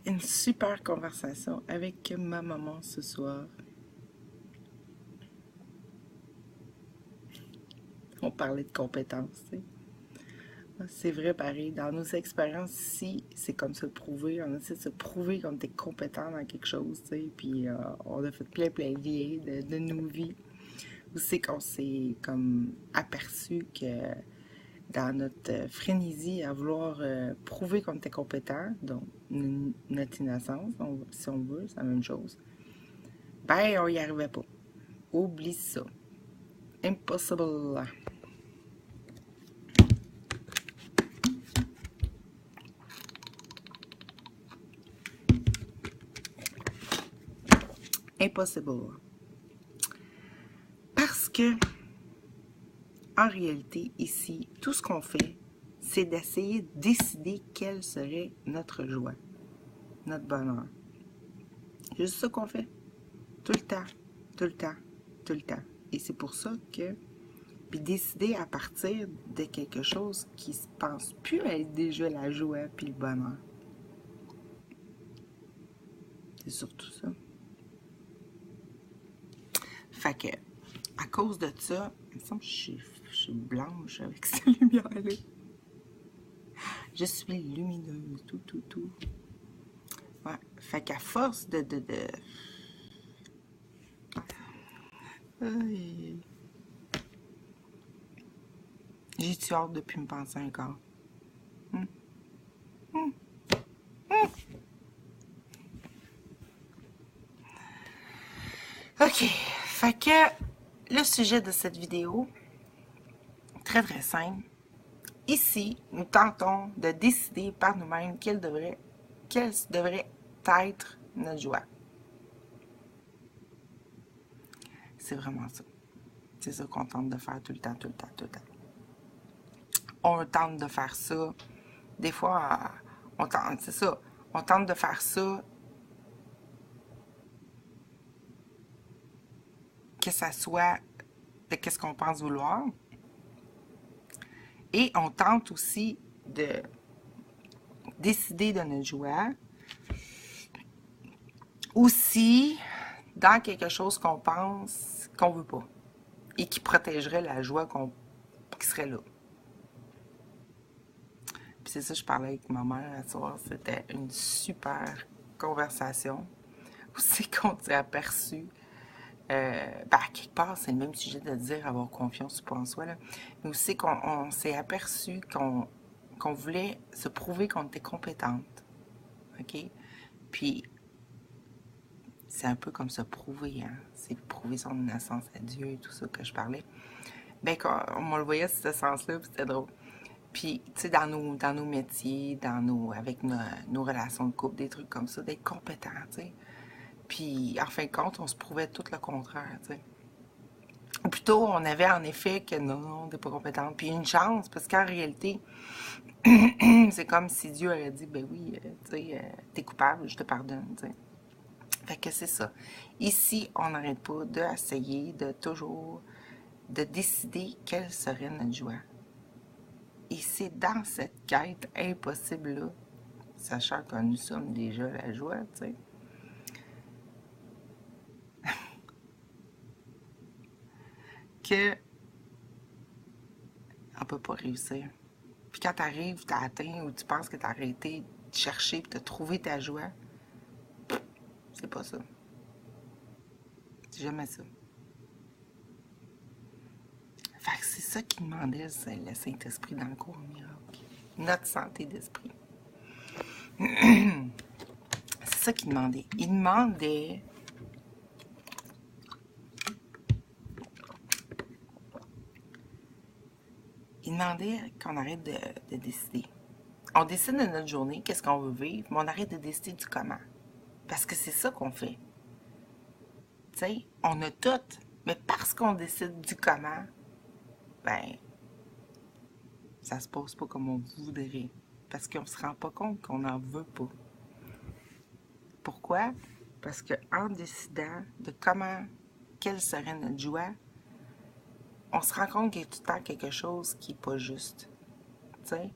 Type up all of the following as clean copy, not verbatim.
une super conversation avec ma maman ce soir. On parlait de compétences, tu sais. C'est vrai, pareil. Dans nos expériences ici, c'est comme se prouver. On essaie de se prouver comme t'es compétent dans quelque chose, tu sais. Puis on a fait plein de liens de nos vies. Où c'est qu'on s'est comme aperçu que dans notre frénésie à vouloir prouver qu'on était compétent, donc notre innocence, si on veut, c'est la même chose, ben on y arrivait pas. Oublie ça. Impossible. Impossible. Parce que, en réalité, ici, tout ce qu'on fait, c'est d'essayer de décider quelle serait notre joie, notre bonheur. C'est juste ça qu'on fait. Tout le temps, tout le temps, tout le temps. Et c'est pour ça que, puis décider à partir de quelque chose qui se pense plus être déjà la joie puis le bonheur. C'est surtout ça. Fait que, à cause de ça, il me semble que je suis blanche avec cette lumière-là. Je suis lumineuse, tout. Ouais. Fait qu'à force de... Aïe. J'ai-tu hâte de plus me penser encore? OK. Fait que le sujet de cette vidéo, très simple. Ici, nous tentons de décider par nous-mêmes quelle devrait être notre joie. C'est vraiment ça. C'est ça qu'on tente de faire tout le temps. On tente de faire ça. Des fois, on tente, c'est ça. On tente de faire ça que ça soit de qu'est-ce qu'on pense vouloir. Et on tente aussi de décider de notre joie. Aussi, dans quelque chose qu'on pense qu'on veut pas. Et qui protégerait la joie qui serait là. Puis c'est ça, je parlais avec ma mère ce soir. C'était une super conversation. Où c'est qu'on s'est aperçu. À quelque part, c'est le même sujet de dire avoir confiance en soi. Là. Mais aussi qu'on s'est aperçu qu'on voulait se prouver qu'on était compétente. OK? Puis, c'est un peu comme se prouver, hein? C'est prouver son innocence à Dieu et tout ça que je parlais. Ben, on le voyait dans ce sens-là, puis c'était drôle. Puis, tu sais, dans nos métiers, avec nos relations de couple, des trucs comme ça, d'être compétent, tu sais. Puis, en fin de compte, on se prouvait tout le contraire, tu sais. Ou plutôt, on avait en effet que non, t'es pas compétente. Puis une chance, parce qu'en réalité, c'est comme si Dieu aurait dit, ben oui, tu sais, t'es coupable, je te pardonne, tu sais. Fait que c'est ça. Ici, on n'arrête pas d'essayer de toujours de décider quelle serait notre joie. Et c'est dans cette quête impossible-là, sachant que nous sommes déjà la joie, tu sais, que on peut pas réussir. Puis quand t'arrives, t'as atteint ou tu penses que t'as arrêté de chercher et t'as trouvé ta joie, c'est pas ça. C'est jamais ça. Fait que c'est ça qu'il demandait le Saint-Esprit dans le cours miracle. Notre santé d'esprit. C'est ça qu'il demandait. Il demandait qu'on arrête de décider. On décide de notre journée, qu'est-ce qu'on veut vivre, mais on arrête de décider du comment. Parce que c'est ça qu'on fait. Tu sais, on a tout, mais parce qu'on décide du comment, ben, ça se passe pas comme on voudrait. Parce qu'on se rend pas compte qu'on n'en veut pas. Pourquoi? Parce qu'en décidant de quelle serait notre joie, on se rend compte qu'il y a tout le temps quelque chose qui n'est pas juste. Tu sais?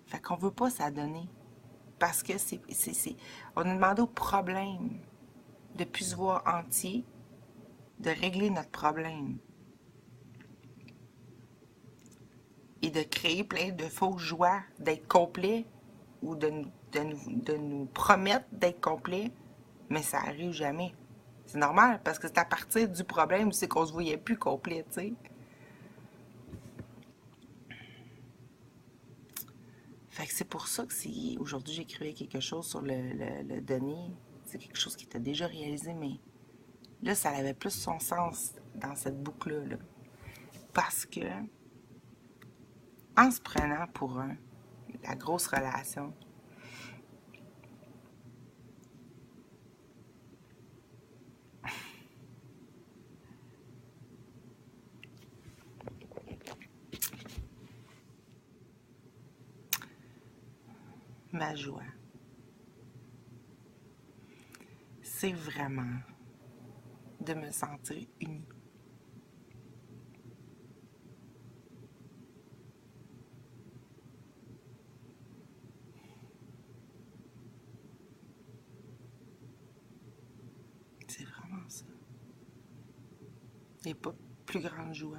Fait qu'on veut pas s'adonner. Parce que on a demandé au problème de plus se voir entier, de régler notre problème et de créer plein de fausses joies d'être complet ou de nous promettre d'être complet, mais ça arrive jamais. C'est normal, parce que c'est à partir du problème où c'est qu'on se voyait plus complet, tu sais. Fait que c'est pour ça que si aujourd'hui j'écrivais quelque chose sur le donner, c'est quelque chose qui était déjà réalisé, mais là, ça avait plus son sens dans cette boucle-là. Là. Parce que, en se prenant pour la grosse relation, ma joie, c'est vraiment de me sentir unie. C'est vraiment ça. Il n'y a pas plus grande joie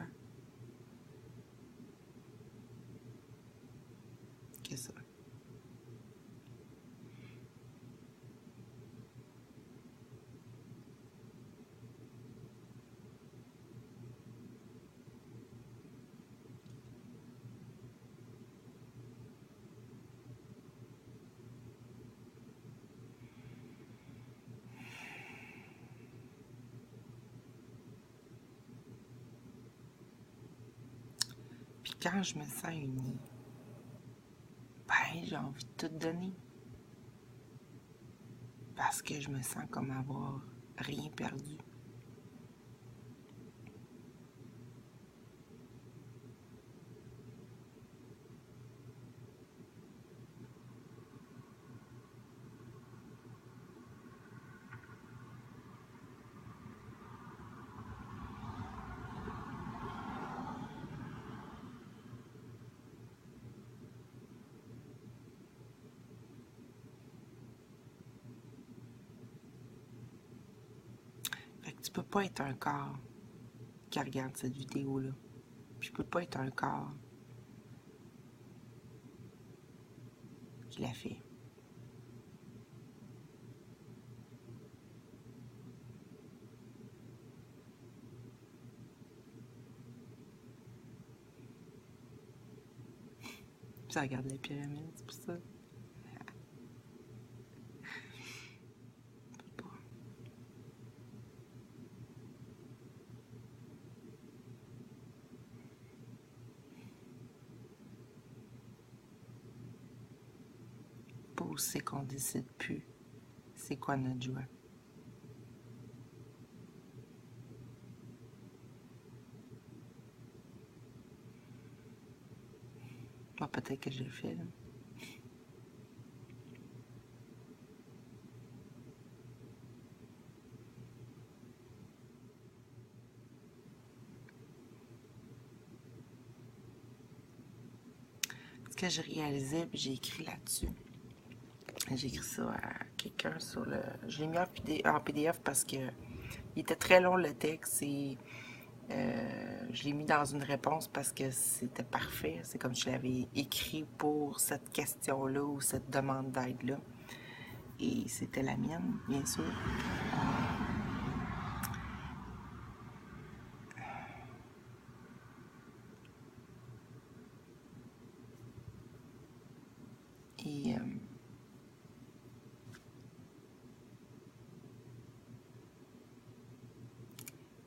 que ça. Puis quand je me sens unie, ben, j'ai envie de tout donner. Parce que je me sens comme avoir rien perdu. Fait que tu peux pas être un corps qui regarde cette vidéo-là. Puis je peux pas être un corps qui l'a fait. Ça regarde la pyramide, c'est pour ça. Je peux pas. Pas où c'est qu'on décide plus c'est quoi notre joie. Moi, peut-être que je le fais, là. Ce que j'ai réalisé, puis j'ai écrit là-dessus. J'ai écrit ça à quelqu'un sur le... Je l'ai mis en PDF parce que il était très long le texte et je l'ai mis dans une réponse parce que c'était parfait. C'est comme je l'avais écrit pour cette question-là ou cette demande d'aide-là. Et c'était la mienne, bien sûr. Et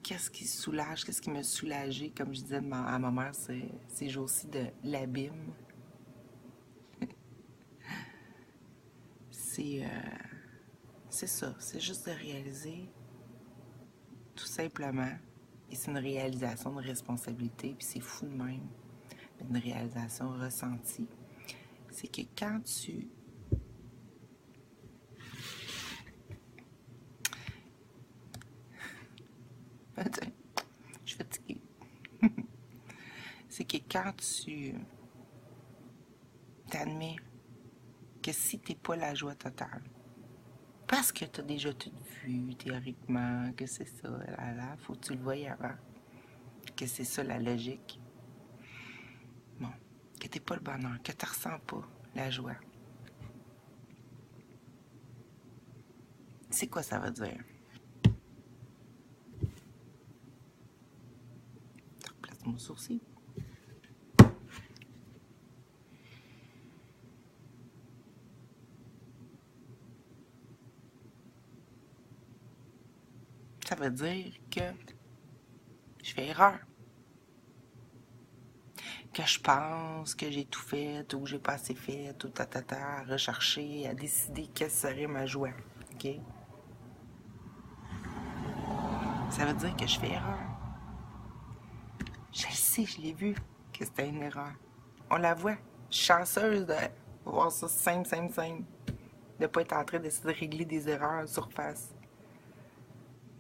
qu'est-ce qui soulage, qu'est-ce qui me soulageait, comme je disais à ma mère, ces jours-ci de l'abîme. C'est c'est ça, c'est juste de réaliser tout simplement, et c'est une réalisation de responsabilité, puis c'est fou de même, une réalisation ressentie, c'est que quand tu... Attends, je suis fatiguée. C'est que quand tu t'admets que si t'es pas la joie totale, parce que t'as déjà tout vu théoriquement, que c'est ça, là, faut que tu le voyes avant, que c'est ça la logique. Bon, que t'es pas le bonheur, que tu ressens pas la joie. C'est quoi ça veut dire? Je replace mon sourcil. Ça veut dire que je fais erreur. Que je pense que j'ai tout fait ou que j'ai pas assez fait, tout à rechercher, à décider quelle serait ma joie. OK? Ça veut dire que je fais erreur. Je le sais, je l'ai vu, que c'était une erreur. On la voit. Je suis chanceuse de voir ça simple. De pas être en train d'essayer de régler des erreurs en surface.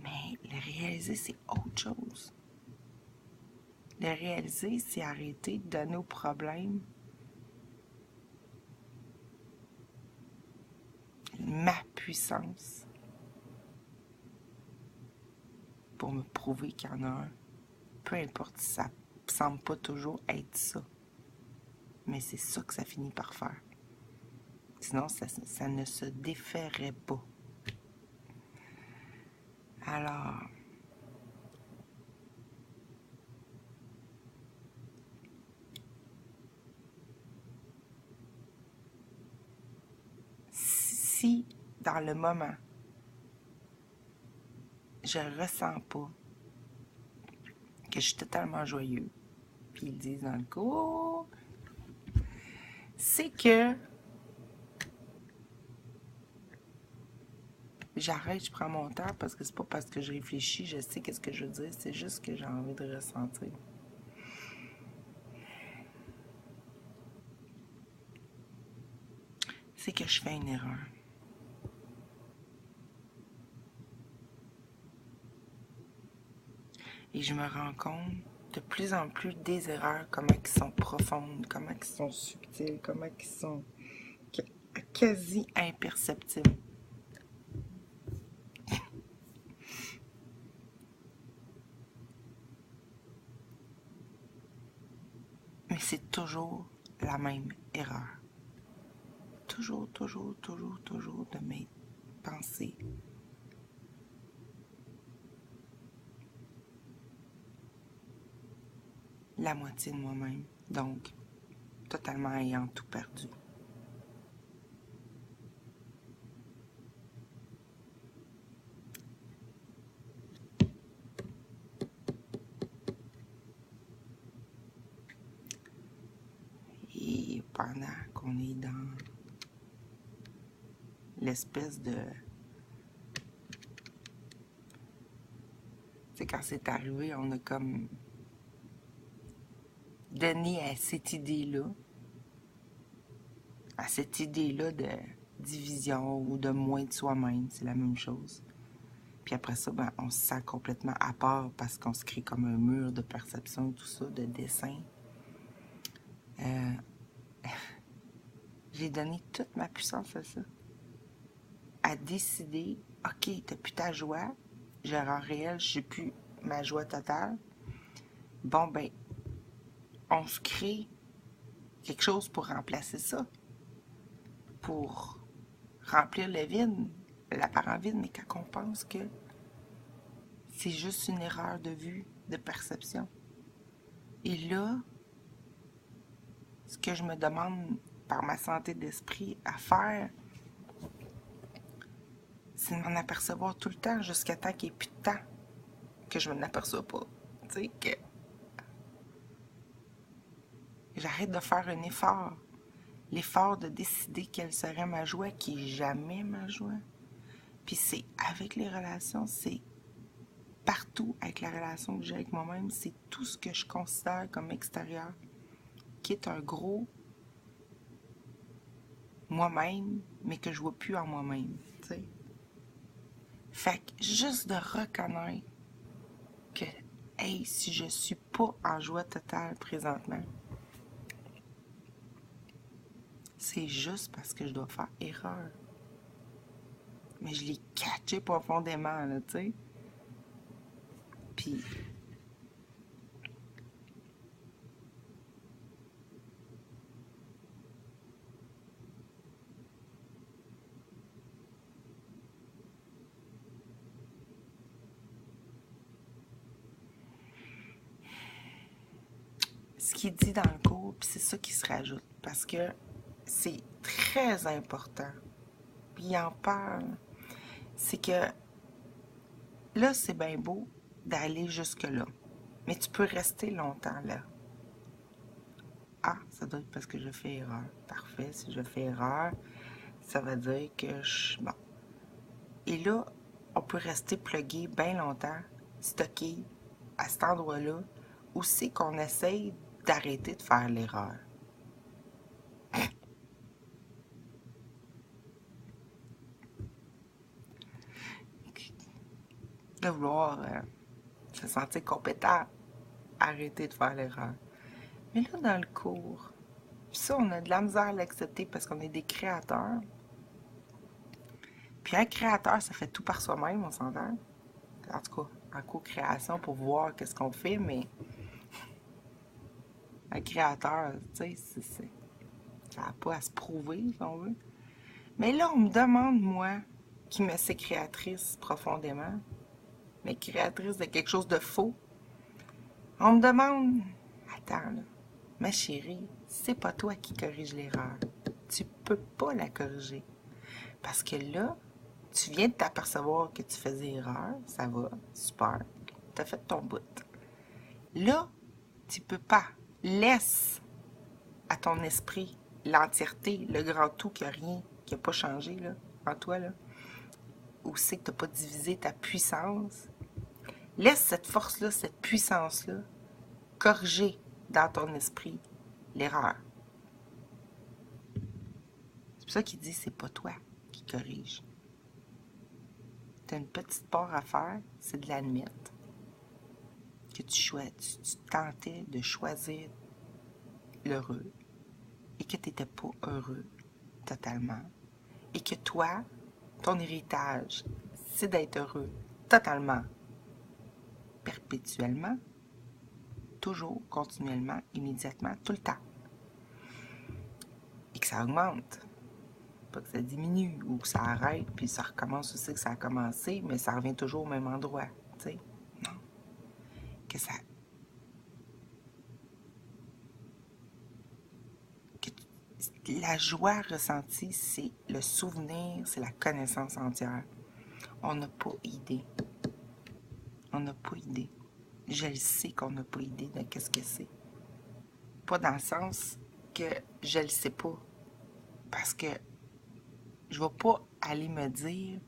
Mais le réaliser, c'est autre chose. Le réaliser, c'est arrêter de donner au problème ma puissance pour me prouver qu'il y en a un. Peu importe si ça ne semble pas toujours être ça. Mais c'est ça que ça finit par faire. Sinon, ça ne se déferait pas. Alors, si dans le moment, je ressens pas que je suis totalement joyeux, puis ils disent dans le cours, c'est que j'arrête, je prends mon temps parce que c'est pas parce que je réfléchis, je sais qu'est-ce que je veux dire, c'est juste que j'ai envie de ressentir. C'est que je fais une erreur. Et je me rends compte de plus en plus des erreurs, comment elles sont profondes, comment elles sont subtiles, comment elles sont quasi imperceptibles. Mais c'est toujours la même erreur. Toujours de mes pensées. La moitié de moi-même. Donc, totalement ayant tout perdu. Et pendant qu'on est dans l'espèce de... Tu sais, quand c'est arrivé, on a comme donné à cette idée-là de division ou de moins de soi-même, c'est la même chose. Puis après ça, ben, on se sent complètement à part parce qu'on se crée comme un mur de perception, tout ça, de dessin. J'ai donné toute ma puissance à ça. À décider, OK, t'as plus ta joie, je rends réel, je n'ai plus ma joie totale. Bon, ben, on se crée quelque chose pour remplacer ça. Pour remplir le vide, l'apparent vide, mais quand on pense que c'est juste une erreur de vue, de perception. Et là, ce que je me demande par ma santé d'esprit à faire, c'est de m'en apercevoir tout le temps jusqu'à temps qu'il n'y ait plus de temps que je ne m'en aperçois pas. Tu sais, que j'arrête de faire un effort. L'effort de décider quelle serait ma joie, qui n'est jamais ma joie. Puis c'est avec les relations, c'est partout avec la relation que j'ai avec moi-même, c'est tout ce que je considère comme extérieur, qui est un gros moi-même, mais que je vois plus en moi-même, tu sais. Fait que juste de reconnaître que, hey, si je suis pas en joie totale présentement, C'est juste parce que je dois faire erreur. Mais je l'ai catché profondément, là, tu sais. Puis, ce qu'il dit dans le cours, puis c'est ça qui se rajoute. Parce que c'est très important. Puis il en parle. C'est que là, c'est bien beau d'aller jusque-là. Mais tu peux rester longtemps là. Ah, ça doit être parce que je fais erreur. Parfait, si je fais erreur, ça veut dire que je... Bon. Et là, on peut rester plugué bien longtemps, stocké à cet endroit-là, où c'est qu'on essaye d'arrêter de faire l'erreur. De vouloir se sentir compétent, arrêter de faire l'erreur. Mais là, dans le cours, ça, on a de la misère à l'accepter parce qu'on est des créateurs. Puis un créateur, ça fait tout par soi-même, on s'entend. En tout cas, en co-création pour voir qu'est-ce qu'on fait, mais un créateur, tu sais, ça n'a pas à se prouver, si on veut. Mais là, on me demande, moi, qui me sais créatrice profondément, mais créatrice de quelque chose de faux, on me demande, attends, là, ma chérie, c'est pas toi qui corrige l'erreur. Tu peux pas la corriger. Parce que là, tu viens de t'apercevoir que tu faisais erreur, ça va, super, tu as fait ton bout. Là, tu peux pas. Laisse à ton esprit l'entièreté, le grand tout qui n'a rien, qui n'a pas changé là, en toi, là. Où c'est que tu n'as pas divisé ta puissance. Laisse cette force-là, cette puissance-là, corriger dans ton esprit l'erreur. C'est pour ça qu'il dit c'est pas toi qui corrige. Tu as une petite part à faire, c'est de l'admettre. Que tu tentais de choisir l'heureux et que tu n'étais pas heureux totalement. Et que toi, ton héritage, c'est d'être heureux totalement, perpétuellement, toujours, continuellement, immédiatement, tout le temps. Et que ça augmente. Pas que ça diminue ou que ça arrête, puis ça recommence aussi que ça a commencé, mais ça revient toujours au même endroit. Tu sais? Non. Que ça. Que la joie ressentie, c'est le souvenir, c'est la connaissance entière. On n'a pas idée. On n'a pas idée. Je le sais qu'on n'a pas idée de qu'est-ce que c'est. Pas dans le sens que je le sais pas. Parce que je vais pas aller me dire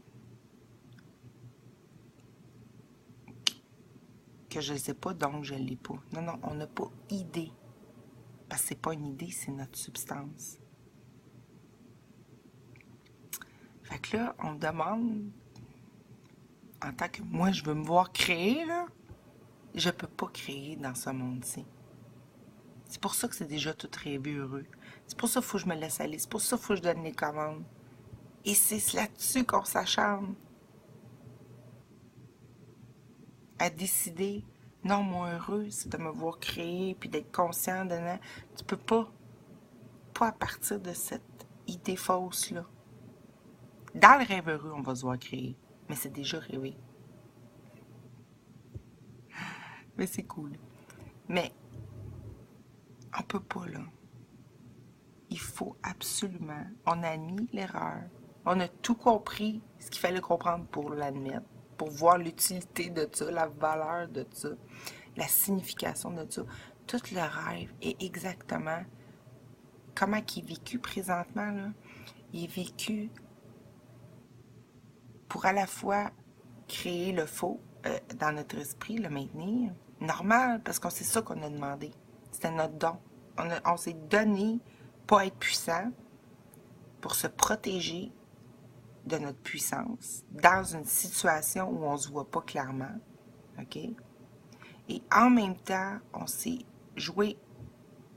que je ne sais pas, donc je ne l'ai pas. Non, non, on n'a pas idée. Parce que c'est pas une idée, c'est notre substance. Fait que là, on me demande, en tant que moi, je veux me voir créer, là, je peux pas créer dans ce monde-ci. C'est pour ça que c'est déjà tout rêvé heureux. C'est pour ça qu'il faut que je me laisse aller. C'est pour ça qu'il faut que je donne les commandes. Et c'est là-dessus qu'on s'acharne. À décider, non, mon heureux, c'est de me voir créer, puis d'être conscient de... Tu peux pas à partir de cette idée fausse-là. Dans le rêve heureux, on va se voir créer. Mais c'est déjà rêvé. Mais c'est cool. Mais on peut pas, là. Il faut absolument... On a admis l'erreur. On a tout compris ce qu'il fallait comprendre pour l'admettre, pour voir l'utilité de ça, la valeur de ça, la signification de ça. Tout le rêve est exactement comment il est vécu présentement, là. Il est vécu pour à la fois créer le faux dans notre esprit, le maintenir. Normal, parce que c'est ça qu'on a demandé. C'était notre don. On s'est donné pas être puissant pour se protéger de notre puissance dans une situation où on ne se voit pas clairement. OK? Et en même temps, on s'est joué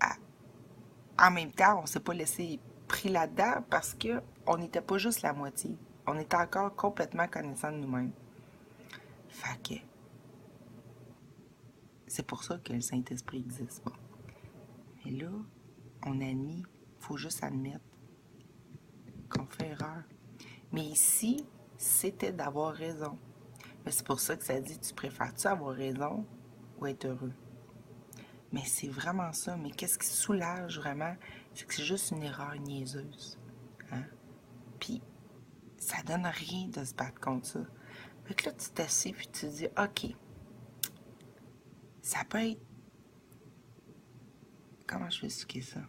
à... En même temps, on ne s'est pas laissé pris là-dedans parce qu'on n'était pas juste la moitié. On était encore complètement connaissant de nous-mêmes. Fait que c'est pour ça que le Saint-Esprit existe. Bon. Mais là, on admet, il faut juste admettre qu'on fait erreur. Mais ici, c'était d'avoir raison. Mais c'est pour ça que ça dit, tu préfères-tu avoir raison ou être heureux? Mais c'est vraiment ça. Mais qu'est-ce qui soulage vraiment? C'est que c'est juste une erreur niaiseuse. Hein? Puis, ça donne rien de se battre contre ça. Fait que là, tu t'assieds puis tu te dis, OK, ça peut être... Comment je vais expliquer ça?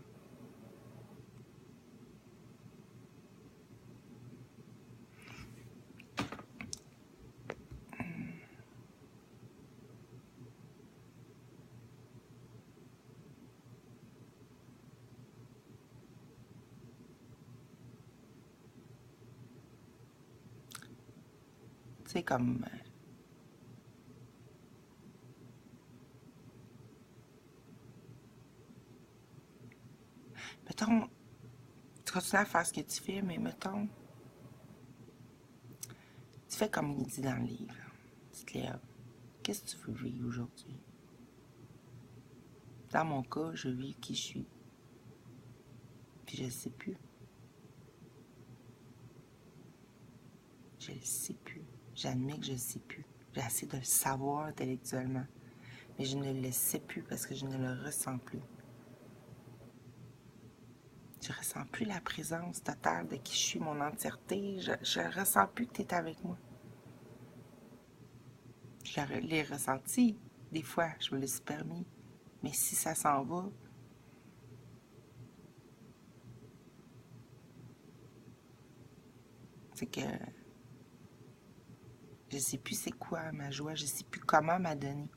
Tu sais, comme... mettons, tu continues à faire ce que tu fais, mais mettons, tu fais comme il dit dans le livre. Tu te lèves. Qu'est-ce que tu veux vivre aujourd'hui? Dans mon cas, je vis qui je suis. Puis je ne sais plus. Je ne sais plus. J'admets que je ne sais plus. J'essaie de le savoir intellectuellement. Mais je ne le sais plus parce que je ne le ressens plus. Je ne ressens plus la présence totale de qui je suis, mon entièreté. Je ne ressens plus que tu es avec moi. Je l'ai ressenti. Des fois, je me le suis permis. Mais si ça s'en va, c'est que je ne sais plus c'est quoi ma joie. Je ne sais plus comment m'a donné.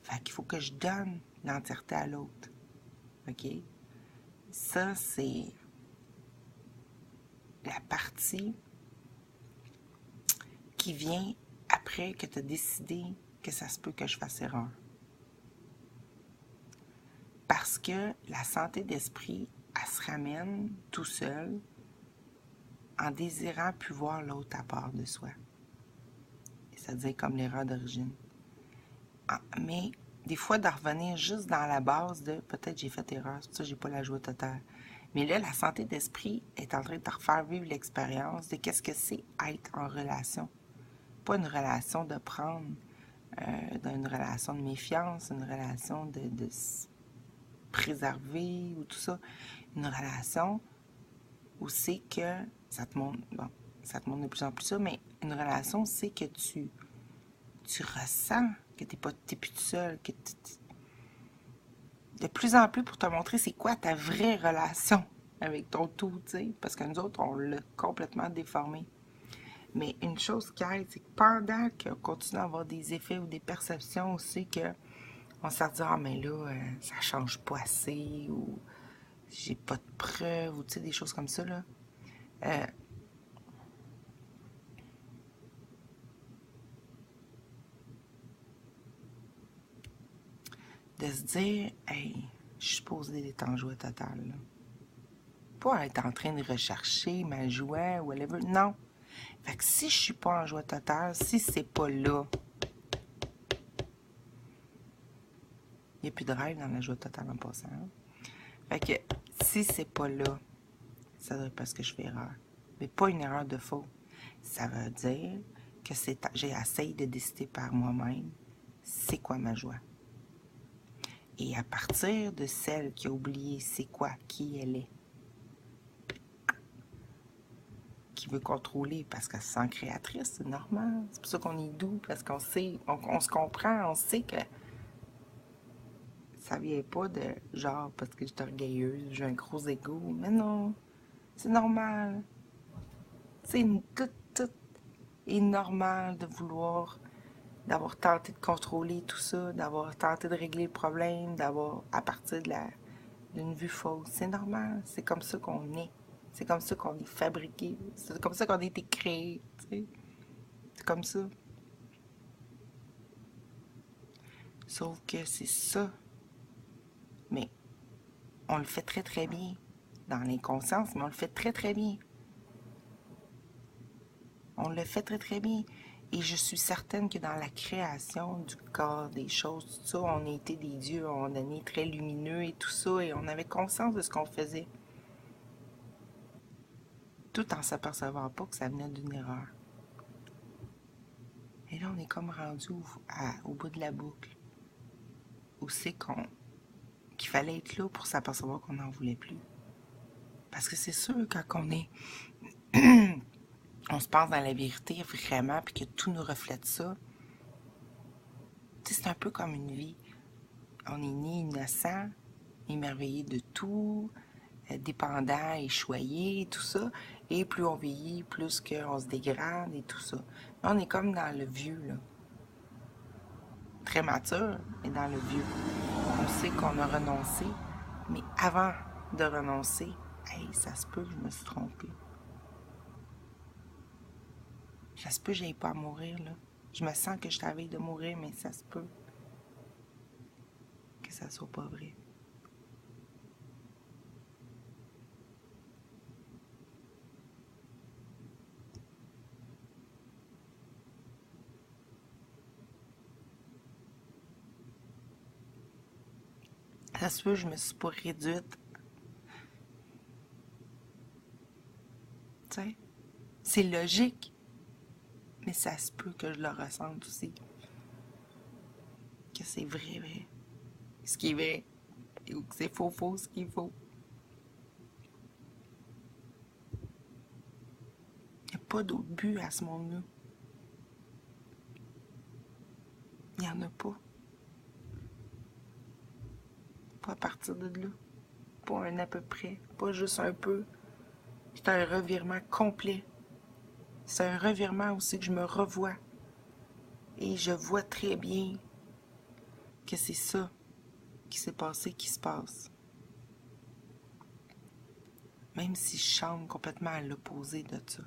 Fait qu'il faut que je donne l'entièreté à l'autre. OK? Ça, c'est la partie qui vient après que tu as décidé que ça se peut que je fasse erreur. Parce que la santé d'esprit, elle se ramène tout seul en désirant plus voir l'autre à part de soi. C'est-à-dire comme l'erreur d'origine. Mais des fois, de revenir juste dans la base de peut-être j'ai fait erreur, c'est pour ça que j'ai pas la joie totale. Mais là, la santé d'esprit est en train de te refaire vivre l'expérience de qu'est-ce que c'est être en relation. Pas une relation de prendre, une relation de méfiance, une relation de se préserver ou tout ça. Une relation où c'est que, ça te montre, bon, ça te montre de plus en plus ça, mais une relation, c'est que tu ressens que t'es plus tout seul, que de plus en plus pour te montrer c'est quoi ta vraie relation avec ton tout, tu sais, parce que nous autres, on l'a complètement déformé. Mais une chose qui aide, c'est que pendant qu'on continue à avoir des effets ou des perceptions aussi que on s'est dit, ah, mais là, ça change pas assez, ou j'ai pas de preuves, ou tu sais, des choses comme ça, là. Euh, de se dire, hey, je suis supposée d'être en joie totale, là. Pas être en train de rechercher ma joie ou whatever. Non. Fait que si je suis pas en joie totale, si c'est pas là, il n'y a plus de rêve dans la joie totale en passant. Hein? Fait que si c'est pas là, ça doit être parce que je fais erreur. Mais pas une erreur de faux. Ça veut dire que j'ai essayé de décider par moi-même c'est quoi ma joie. Et à partir de celle qui a oublié c'est quoi, qui elle est, qui veut contrôler parce qu'elle se sent créatrice, c'est normal. C'est pour ça qu'on est doux, parce qu'on sait, on se comprend, on sait que ça vient pas de genre parce que je suis orgueilleuse, j'ai un gros ego. Mais non, c'est normal. C'est tout est normal de vouloir, d'avoir tenté de contrôler tout ça, d'avoir tenté de régler le problème, d'avoir, à partir d'une vue fausse. C'est normal, c'est comme ça qu'on est. C'est comme ça qu'on est fabriqué. C'est comme ça qu'on a été créé. Tu sais. C'est comme ça. Sauf que c'est ça. Mais on le fait très très bien. dans l'inconscience, mais on le fait très, très bien. On le fait très, très bien. Et je suis certaine que dans la création du corps, des choses, tout ça, on a été des dieux, on a donné très lumineux et tout ça, et on avait conscience de ce qu'on faisait, tout en s'apercevant pas que ça venait d'une erreur. Et là, on est comme rendu au bout de la boucle, où c'est qu'il fallait être là pour s'apercevoir qu'on n'en voulait plus. Parce que c'est sûr, quand on se pense dans la vérité vraiment, puis que tout nous reflète ça, c'est un peu comme une vie. On est né innocent, émerveillé de tout, dépendant et choyé et tout ça. Et plus on vieillit, plus qu'on se dégrade et tout ça. Là, on est comme dans le vieux, là. Très mature, mais dans le vieux. On sait qu'on a renoncé, mais avant de renoncer, hey, ça se peut que je me suis trompée. Ça se peut que j'aille pas à mourir, là. Je me sens que je t'avais de mourir, mais ça se peut que ça soit pas vrai. Ça se peut que je me suis pas réduite. Tu sais, c'est logique, mais ça se peut que je le ressente aussi. Que c'est vrai, vrai. Ce qui est vrai. Ou que c'est faux, faux, ce qui est faux. Il n'y a pas d'autre but à ce monde-là. Il n'y en a pas. Pas à partir de là. Pas un à peu près. Pas juste un peu. C'est un revirement complet. C'est un revirement aussi que je me revois. Et je vois très bien que c'est ça qui s'est passé, qui se passe. Même si je chante complètement à l'opposé de ça.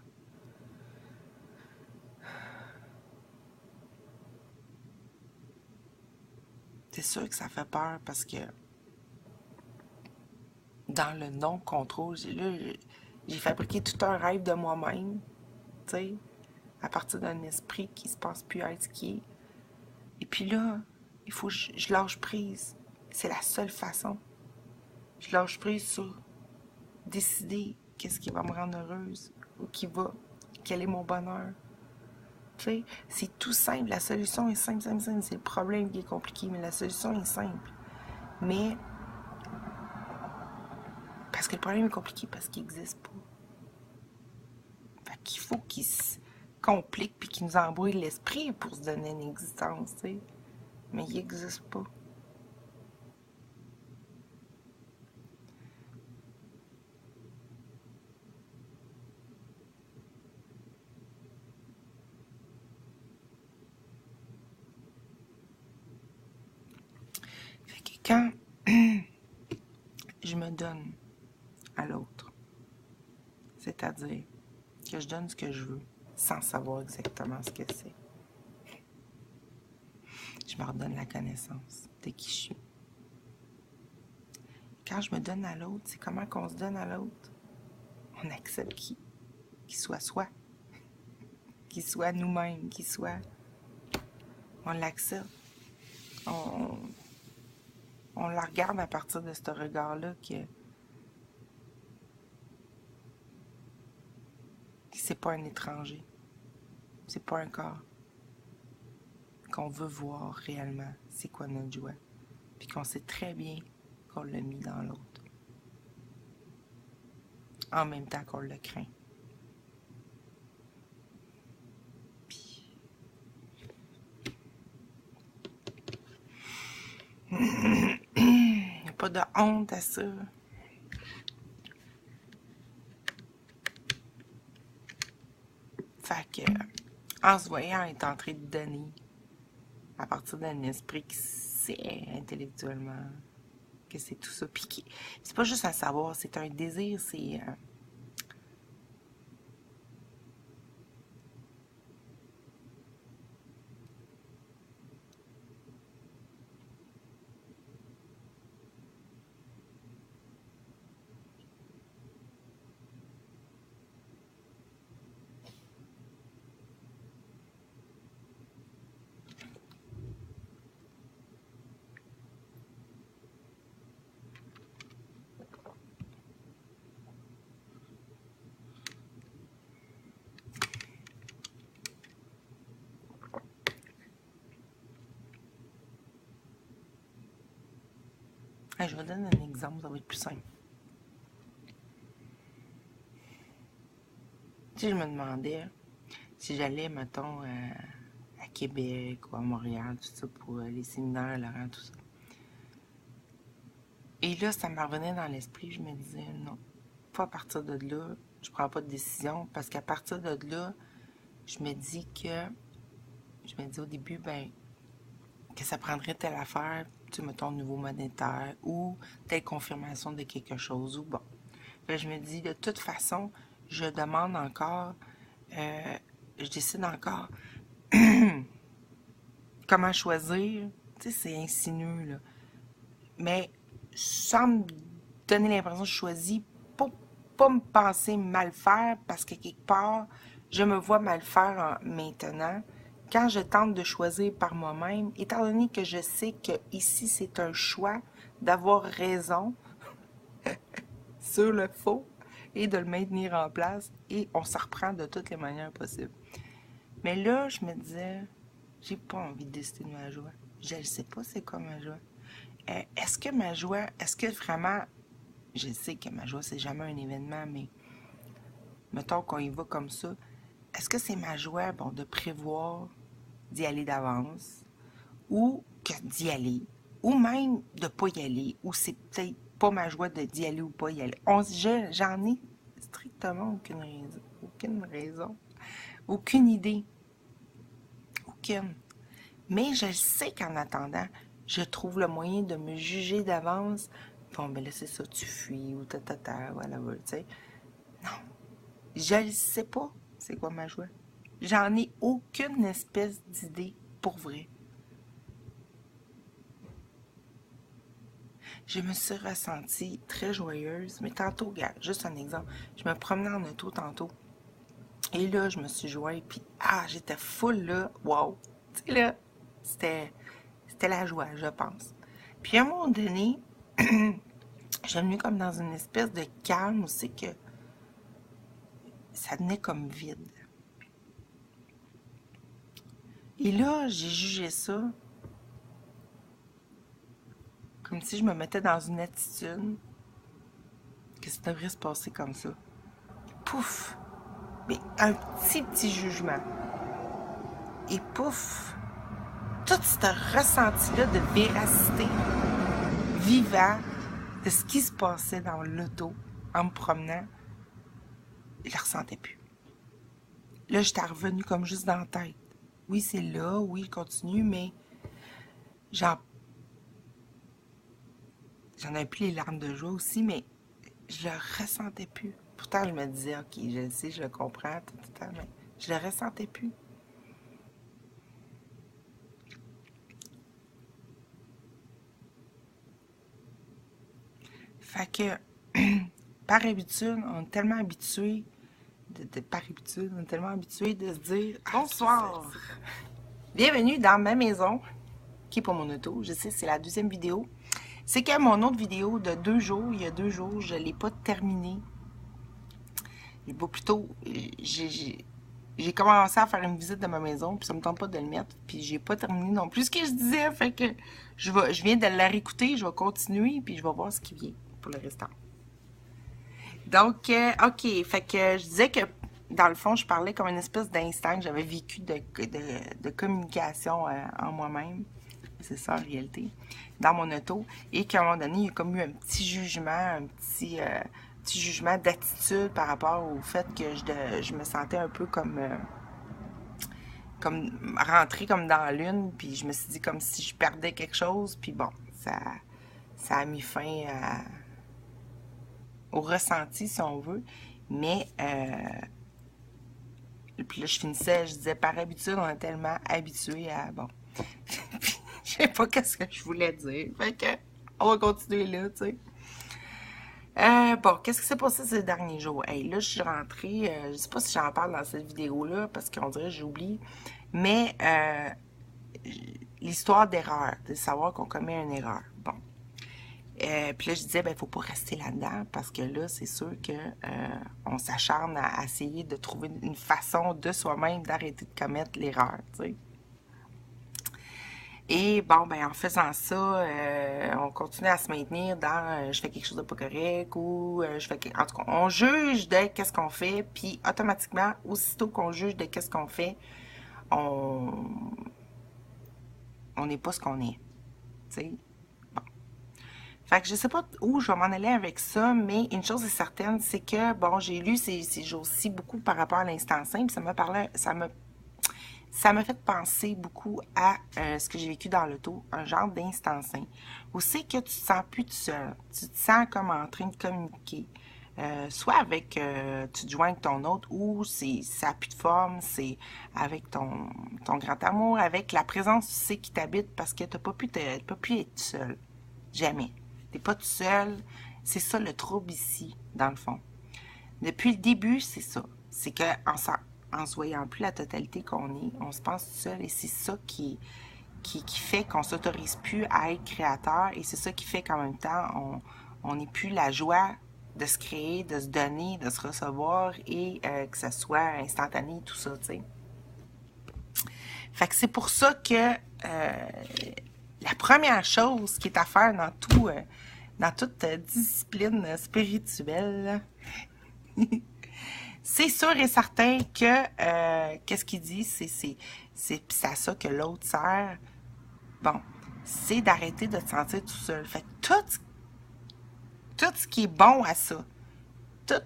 C'est sûr que ça fait peur parce que dans le non-contrôle, j'ai fabriqué tout un rêve de moi-même, tu sais, à partir d'un esprit qui se passe plus à être ce qui est. Et puis là, il faut que je lâche prise. C'est la seule façon. Je lâche prise sur décider qu'est-ce qui va me rendre heureuse ou quel est mon bonheur. Tu sais, c'est tout simple. La solution est simple, simple, simple. C'est le problème qui est compliqué, mais la solution est simple. Mais, parce que le problème est compliqué, parce qu'il n'existe pas. Fait qu'il faut qu'il se complique puis qu'il nous embrouille l'esprit pour se donner une existence, tu sais. Mais il n'existe pas. Fait que quand je me donne à l'autre, c'est-à-dire que je donne ce que je veux sans savoir exactement ce que c'est, je me redonne la connaissance de qui je suis. Quand je me donne à l'autre, c'est comment qu'on se donne à l'autre. On accepte qu'il soit soi, qu'il soit nous-mêmes, qu'il soit... On l'accepte. On, on la regarde à partir de ce regard-là que c'est pas un étranger, c'est pas un corps, qu'on veut voir réellement c'est quoi notre joie, puis qu'on sait très bien qu'on l'a mis dans l'autre, en même temps qu'on le craint. Puis... il n'y a pas de honte à ça. Fait que, en se voyant être en train de donner, à partir d'un esprit qui sait intellectuellement que c'est tout ça, puis c'est pas juste un savoir, c'est un désir, c'est... Je vais donner un exemple, ça va être plus simple. Si je me demandais si j'allais, mettons, à Québec ou à Montréal, tout ça, pour les séminaires, Laurent, tout ça. Et là, ça me revenait dans l'esprit, je me disais, non, pas à partir de là, je prends pas de décision, parce qu'à partir de là, je me dis au début, ben, que ça prendrait telle affaire, tu sais, mettons, niveau monétaire, ou telle confirmation de quelque chose, ou bon. Puis je me dis, de toute façon, je demande encore, je décide encore comment choisir. Tu sais, c'est insinueux, là. Mais sans me donner l'impression que je choisis pour pas me penser mal faire, parce que quelque part, je me vois mal faire maintenant. Quand je tente de choisir par moi-même, étant donné que je sais que ici c'est un choix d'avoir raison sur le faux et de le maintenir en place, et on s'en reprend de toutes les manières possibles. Mais là, je me disais, j'ai pas envie de décider de ma joie. Je ne sais pas c'est quoi ma joie. Est-ce que vraiment, je sais que ma joie, c'est jamais un événement, mais mettons qu'on y va comme ça, est-ce que c'est ma joie, bon, de prévoir d'y aller d'avance, ou que d'y aller, ou même de pas y aller, ou c'est peut-être pas ma joie d'y aller ou pas y aller. J'en ai strictement aucune raison, aucune idée, aucune. Mais je sais qu'en attendant, je trouve le moyen de me juger d'avance. Bon, ben là, c'est ça, tu fuis, ou voilà, tu sais. Non, je ne sais pas c'est quoi ma joie. J'en ai aucune espèce d'idée pour vrai. Je me suis ressentie très joyeuse, mais tantôt, regarde, juste un exemple, je me promenais en auto tantôt, et là, je me suis joie, puis j'étais full là, wow, tu sais là, c'était la joie, je pense. Puis à un moment donné, j'ai venu comme dans une espèce de calme où c'est que ça venait comme vide. Et là, j'ai jugé ça comme si je me mettais dans une attitude que ça devrait se passer comme ça. Pouf! Mais un petit jugement. Et pouf! Tout ce ressenti-là de véracité vivant de ce qui se passait dans l'auto en me promenant, je ne le ressentais plus. Là, j'étais revenue comme juste dans la tête. Oui, c'est là, oui, je continue, mais j'en avais plus les larmes de joie aussi, mais je le ressentais plus. Pourtant, je me disais, OK, je le sais, je le comprends, mais je le ressentais plus. Fait que, par habitude, on est tellement habitué on est tellement habitué de se dire bonsoir, bienvenue dans ma maison, qui est pour mon auto. Je sais, c'est la deuxième vidéo. C'est que mon autre vidéo de 2 jours, il y a 2 jours, je ne l'ai pas terminée. Plutôt, j'ai commencé à faire une visite de ma maison, puis ça me tente pas de le mettre, puis j'ai pas terminé non plus ce que je disais, fait que je viens de la réécouter, je vais continuer, puis je vais voir ce qui vient pour le restant. Donc, OK, fait que je disais que, dans le fond, je parlais comme une espèce d'instant que j'avais vécu de communication en moi-même, c'est ça en réalité, dans mon auto, et qu'à un moment donné, il y a comme eu un petit jugement, un petit jugement d'attitude par rapport au fait que je me sentais un peu comme rentrée comme dans la lune, puis je me suis dit comme si je perdais quelque chose, puis bon, ça a mis fin au ressenti, si on veut, mais puis là, je disais, par habitude, on est tellement habitué à, bon, je sais pas qu'est-ce que je voulais dire, fait que, on va continuer là, tu sais. Bon, qu'est-ce qui s'est passé ces derniers jours? Hey, là, je suis rentrée, je sais pas si j'en parle dans cette vidéo-là, parce qu'on dirait que j'oublie, mais l'histoire d'erreur, de savoir qu'on commet une erreur. Bon. Puis là, je disais, ben, faut pas rester là-dedans, parce que là, c'est sûr que on s'acharne à essayer de trouver une façon de soi-même d'arrêter de commettre l'erreur, tu sais. Et bon, ben en faisant ça, on continue à se maintenir dans je fais quelque chose de pas correct ou en tout cas, on juge de qu'est-ce qu'on fait, puis automatiquement, aussitôt qu'on juge de qu'est-ce qu'on fait, on on n'est pas ce qu'on est. Tu sais. Bon. Fait que je sais pas où je vais m'en aller avec ça, mais une chose est certaine, c'est que bon, j'ai lu ces jours-ci beaucoup par rapport à l'instant simple, ça m'a fait penser beaucoup à ce que j'ai vécu dans l'auto, un genre d'instant sain, où c'est que tu te sens plus tout seul, tu te sens comme en train de communiquer, soit avec, tu te joins avec ton autre, ou ça n'a plus de forme, c'est avec ton grand amour, avec la présence, tu sais, qui t'habite, parce que tu n'as pas pu être tout seul, jamais. Tu n'es pas tout seul, c'est ça le trouble ici, dans le fond. Depuis le début, c'est ça. C'est qu'en se voyant plus la totalité qu'on est, on se pense tout seul et c'est ça qui fait qu'on s'autorise plus à être créateur et c'est ça qui fait qu'en même temps, on n'est plus la joie de se créer, de se donner, de se recevoir et que ça soit instantané, tout ça, tu sais. Fait que c'est pour ça que la première chose qui est à faire dans toute discipline spirituelle, c'est sûr et certain que qu'est-ce qu'il dit, c'est à ça que l'autre sert. Bon, c'est d'arrêter de te sentir tout seul. Fait que tout ce qui est bon à ça, tout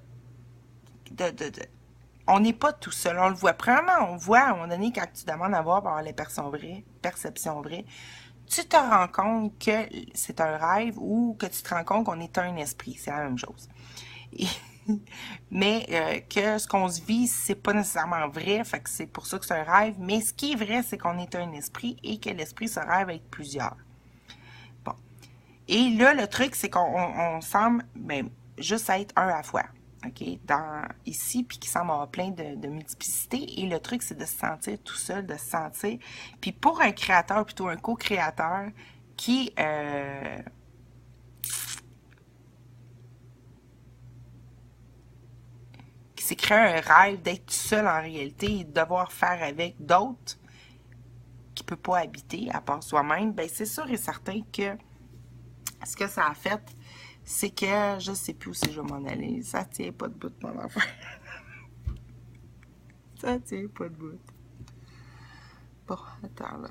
on n'est pas tout seul. On le voit. Premièrement, on voit à un moment donné quand tu demandes à voir par les perceptions vraies, tu te rends compte que c'est un rêve ou que tu te rends compte qu'on est un esprit. C'est la même chose. Et mais que ce qu'on se vit, c'est pas nécessairement vrai, fait que c'est pour ça que c'est un rêve. Mais ce qui est vrai, c'est qu'on est un esprit et que l'esprit se rêve avec plusieurs. Bon. Et là, le truc, c'est qu'on semble juste être un à la fois. OK? Ici, puis qui semble avoir plein de multiplicité. Et le truc, c'est de se sentir tout seul, de se sentir. Puis pour un créateur, plutôt un co-créateur, qui s'est créé un rêve d'être tout seul en réalité et de devoir faire avec d'autres qui ne peut pas habiter à part soi-même, ben c'est sûr et certain que ce que ça a fait, c'est que je sais plus où c'est je vais m'en aller. Ça tient pas de bout, mon enfant. Ça tient pas de bout. Bon, attends là.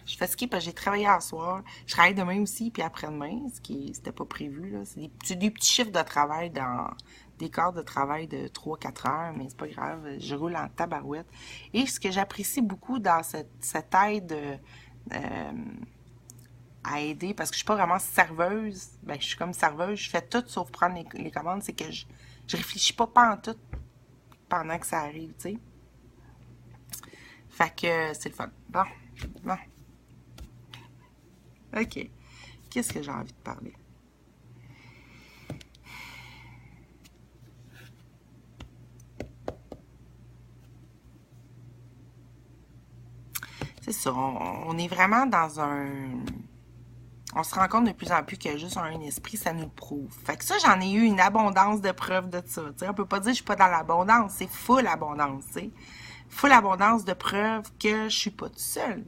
Je suis fatiguée parce que j'ai travaillé hier soir. Je travaille demain aussi, puis après-demain, c'était pas prévu. Là. C'est des petits chiffres de travail dans des quarts de travail de 3-4 heures, mais c'est pas grave. Je roule en tabarouette. Et ce que j'apprécie beaucoup dans cette aide à aider, parce que je suis pas vraiment serveuse, ben je suis comme serveuse, je fais tout sauf prendre les commandes, c'est que je réfléchis pas en tout pendant que ça arrive, tu sais. Fait que c'est le fun. Bon. OK. Qu'est-ce que j'ai envie de parler? C'est ça. On est vraiment dans un... On se rend compte de plus en plus qu'il y a juste un esprit, ça nous le prouve. Fait que ça, j'en ai eu une abondance de preuves de ça. T'sais. On peut pas dire que je suis pas dans l'abondance. C'est full abondance, tu sais. Full abondance de preuves que je suis pas toute seule.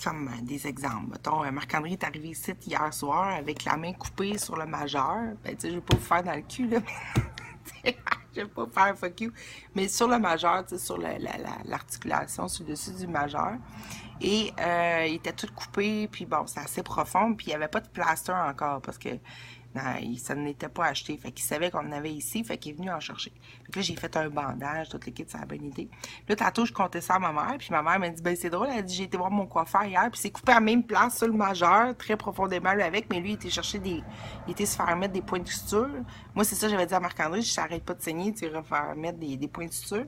Comme des exemples. Mettons, Marc-André est arrivé ici hier soir avec la main coupée sur le majeur. Ben, tu sais, je vais pas vous faire dans le cul, là. Je vais pas faire fuck you. Mais sur le majeur, tu sais, sur l'articulation sur le dessus du majeur. Et il était tout coupé, puis bon, c'est assez profond, puis il n'y avait pas de plaster encore, parce que non, ça n'était pas acheté. Fait qu'il savait qu'on en avait ici, fait qu'il est venu en chercher. Fait que là, j'ai fait un bandage, toute l'équipe, ça a bonne idée. Là, tantôt, je comptais ça à ma mère, puis ma mère m'a dit, ben c'est drôle, elle a dit, j'ai été voir mon coiffeur hier, puis c'est coupé à la même place sur le majeur, très profondément, lui, avec, mais lui, il était chercher il était se faire mettre des points de suture. Moi, c'est ça, j'avais dit à Marc-André, je t'arrête pas de saigner, tu iras faire mettre des points de suture.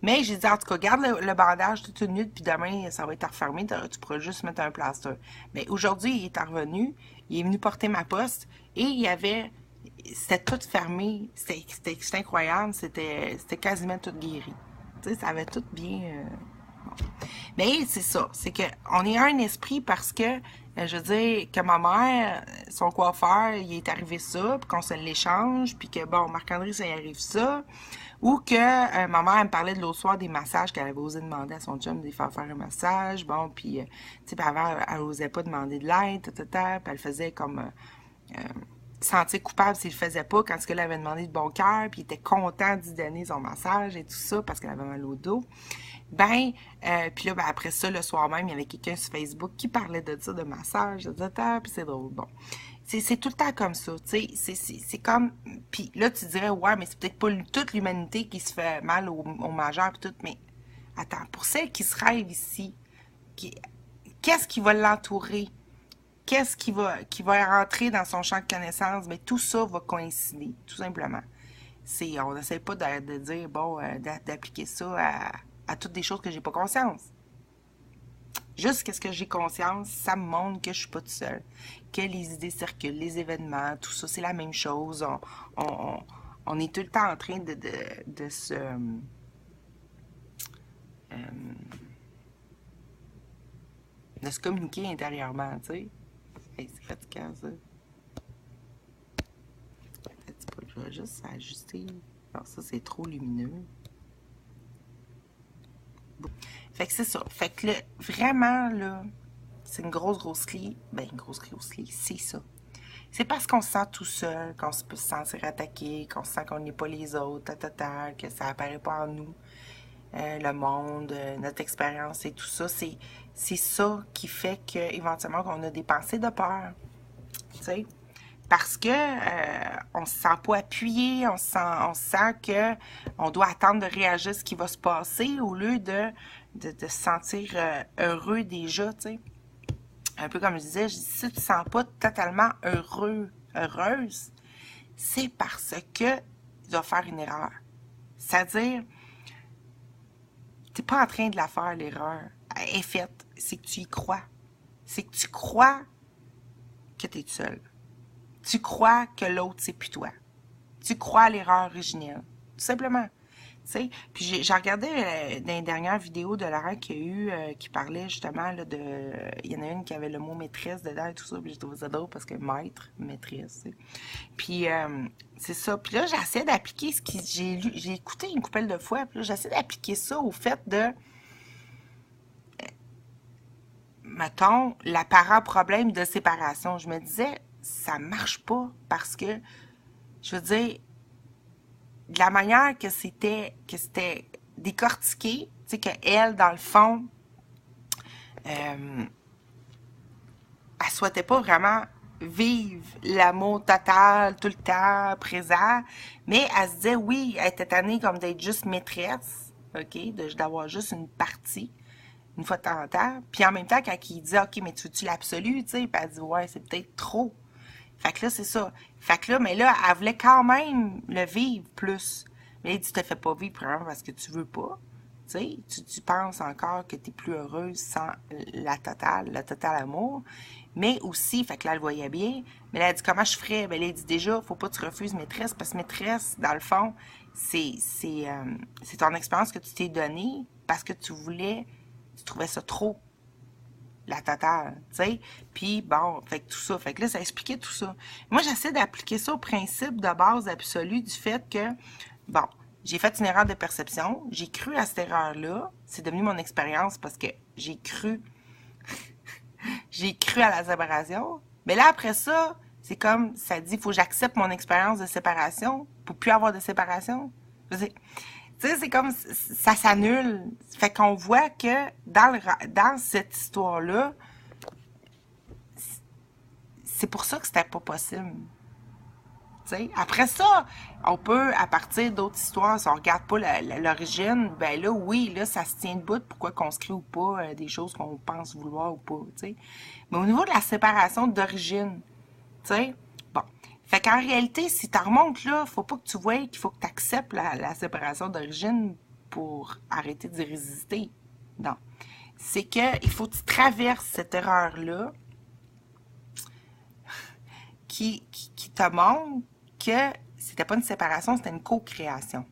Mais j'ai dit, en tout cas, garde le bandage toute une nuit, puis demain, ça va être refermé, tu pourras juste mettre un plaster. Mais aujourd'hui, il est revenu, il est venu porter ma poste, et il y avait, c'était tout fermé, c'était incroyable, c'était quasiment tout guéri. Tu sais, ça avait tout bien... bon. Mais c'est ça, c'est qu'on est un esprit parce que Je veux dire que ma mère, son coiffeur, il est arrivé ça, puis qu'on se l'échange, puis que, bon, Marc-André, ça y arrive ça. Ou que ma mère elle me parlait de l'autre soir des massages qu'elle avait osé demander à son chum de lui faire un massage. Bon, puis, tu sais, puis avant, elle osait pas demander de l'aide, puis elle faisait comme sentir coupable s'il le faisait pas quand elle avait demandé de bon cœur, puis il était content d'y donner son massage et tout ça parce qu'elle avait mal au dos. Ben, puis là, ben, après ça, le soir même, il y avait quelqu'un sur Facebook qui parlait de ça, de massage, puis c'est drôle. Bon, c'est tout le temps comme ça, tu sais, c'est comme, puis là, tu dirais, ouais, mais c'est peut-être pas toute l'humanité qui se fait mal au majeur, puis tout, mais attends, pour celle qui se rêve ici, qu'est-ce qui va l'entourer? Qu'est-ce qui va rentrer dans son champ de connaissances? Mais tout ça va coïncider, tout simplement. On n'essaie pas de dire, bon, d'appliquer ça à toutes des choses que j'ai pas conscience. Juste qu'est-ce que j'ai conscience, ça me montre que je suis pas toute seule. Que les idées circulent, les événements, tout ça, c'est la même chose. On est tout le temps en train de se... de se communiquer intérieurement, tu sais. Hey, c'est fatigant, ça. Je vais juste ajuster. Alors, ça, c'est trop lumineux. Bon. Fait que c'est ça. Fait que là, vraiment, là, c'est une grosse clé. Ben, une grosse clé, c'est ça. C'est parce qu'on se sent tout seul, qu'on peut se sentir attaqué, qu'on sent qu'on n'est pas les autres, que ça apparaît pas en nous. Le monde, notre expérience et tout ça. C'est ça qui fait qu'éventuellement, on a des pensées de peur. Tu sais? Parce que on se sent pas appuyé, on sent que on doit attendre de réagir à ce qui va se passer au lieu de se sentir heureux déjà, tu sais. Un peu comme je disais, si tu te sens pas totalement heureuse, c'est parce que tu dois faire une erreur. C'est-à-dire, t'es pas en train de la faire, l'erreur. Elle est faite. C'est que tu y crois. C'est que tu crois que tu es seul. Tu crois que l'autre, c'est plus toi. Tu crois à l'erreur originelle. Tout simplement. T'sais? Puis j'ai regardé dans les dernières vidéos de Laurent qu'il y a eu qui parlait justement là, de... Il y en a une qui avait le mot maîtresse dedans et tout ça. Puis j'ai trouvé ça drôle parce que maître, maîtresse. T'sais. Puis c'est ça. Puis là, j'essaie d'appliquer ce que j'ai écouté une couple de fois. Puis là, j'essaie d'appliquer ça au fait de... mettons, l'apparent problème de séparation. Je me disais, ça marche pas parce que, je veux dire, de la manière que c'était décortiqué, tu sais, qu'elle, dans le fond, elle souhaitait pas vraiment vivre l'amour total, tout le temps, présent, mais elle se disait, oui, elle était tannée comme d'être juste maîtresse, OK, d'avoir juste une partie, une fois de temps en temps, puis en même temps, quand il dit, OK, mais tu veux-tu l'absolu, tu sais, puis elle dit, ouais, c'est peut-être trop. Fait que là, c'est ça. Fait que là, mais là, elle voulait quand même le vivre plus. Mais elle dit, tu te fais pas vivre, premièrement, parce que tu veux pas. Tu sais, tu penses encore que tu es plus heureuse sans le total amour. Mais aussi, fait que là, elle le voyait bien. Mais là, elle dit, comment je ferais? Ben, elle dit, déjà, faut pas que tu refuses maîtresse, parce que maîtresse, dans le fond, c'est ton expérience que tu t'es donnée parce que tu trouvais ça trop. La totale, tu sais. Puis, bon, fait que tout ça. Fait que là, ça expliquait tout ça. Moi, j'essaie d'appliquer ça au principe de base absolu du fait que, bon, j'ai fait une erreur de perception. J'ai cru à cette erreur-là. C'est devenu mon expérience parce que j'ai cru à la séparation. Mais là, après ça, c'est comme, ça dit, il faut que j'accepte mon expérience de séparation pour plus avoir de séparation. Tu sais, c'est comme, ça s'annule. Fait qu'on voit que dans cette histoire-là, c'est pour ça que c'était pas possible. T'sais? Après ça, on peut, à partir d'autres histoires, si on regarde pas l'origine, ben là, oui, là, ça se tient debout, pourquoi qu'on se crée ou pas des choses qu'on pense vouloir ou pas, t'sais. Mais au niveau de la séparation d'origine, tu sais, bon. Fait qu'en réalité, si tu remontes là, faut pas que tu vois qu'il faut que tu acceptes la séparation d'origine pour arrêter d'y résister. Non. C'est que il faut que tu traverses cette erreur-là qui te montre que c'était pas une séparation, c'était une co-création.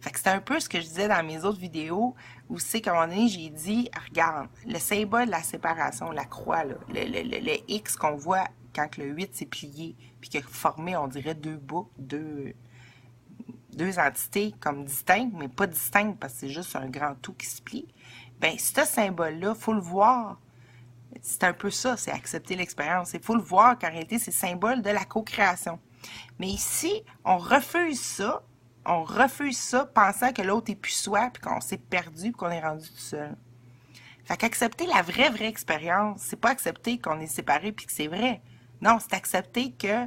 Fait que c'est un peu ce que je disais dans mes autres vidéos, où c'est qu'à un moment donné, j'ai dit, regarde, le symbole de la séparation, la croix, là, le X qu'on voit quand le 8 s'est plié, puis qu'il a formé, on dirait, deux boucles, deux entités comme distinctes, mais pas distinctes parce que c'est juste un grand tout qui se plie. Ben, ce symbole-là, il faut le voir. C'est un peu ça, c'est accepter l'expérience. Il faut le voir qu'en réalité, c'est le symbole de la co-création. Mais ici, on refuse ça pensant que l'autre est plus soi, puis qu'on s'est perdu, puis qu'on est rendu tout seul. Fait qu'accepter la vraie expérience, c'est pas accepter qu'on est séparés puis que c'est vrai. Non, c'est accepter que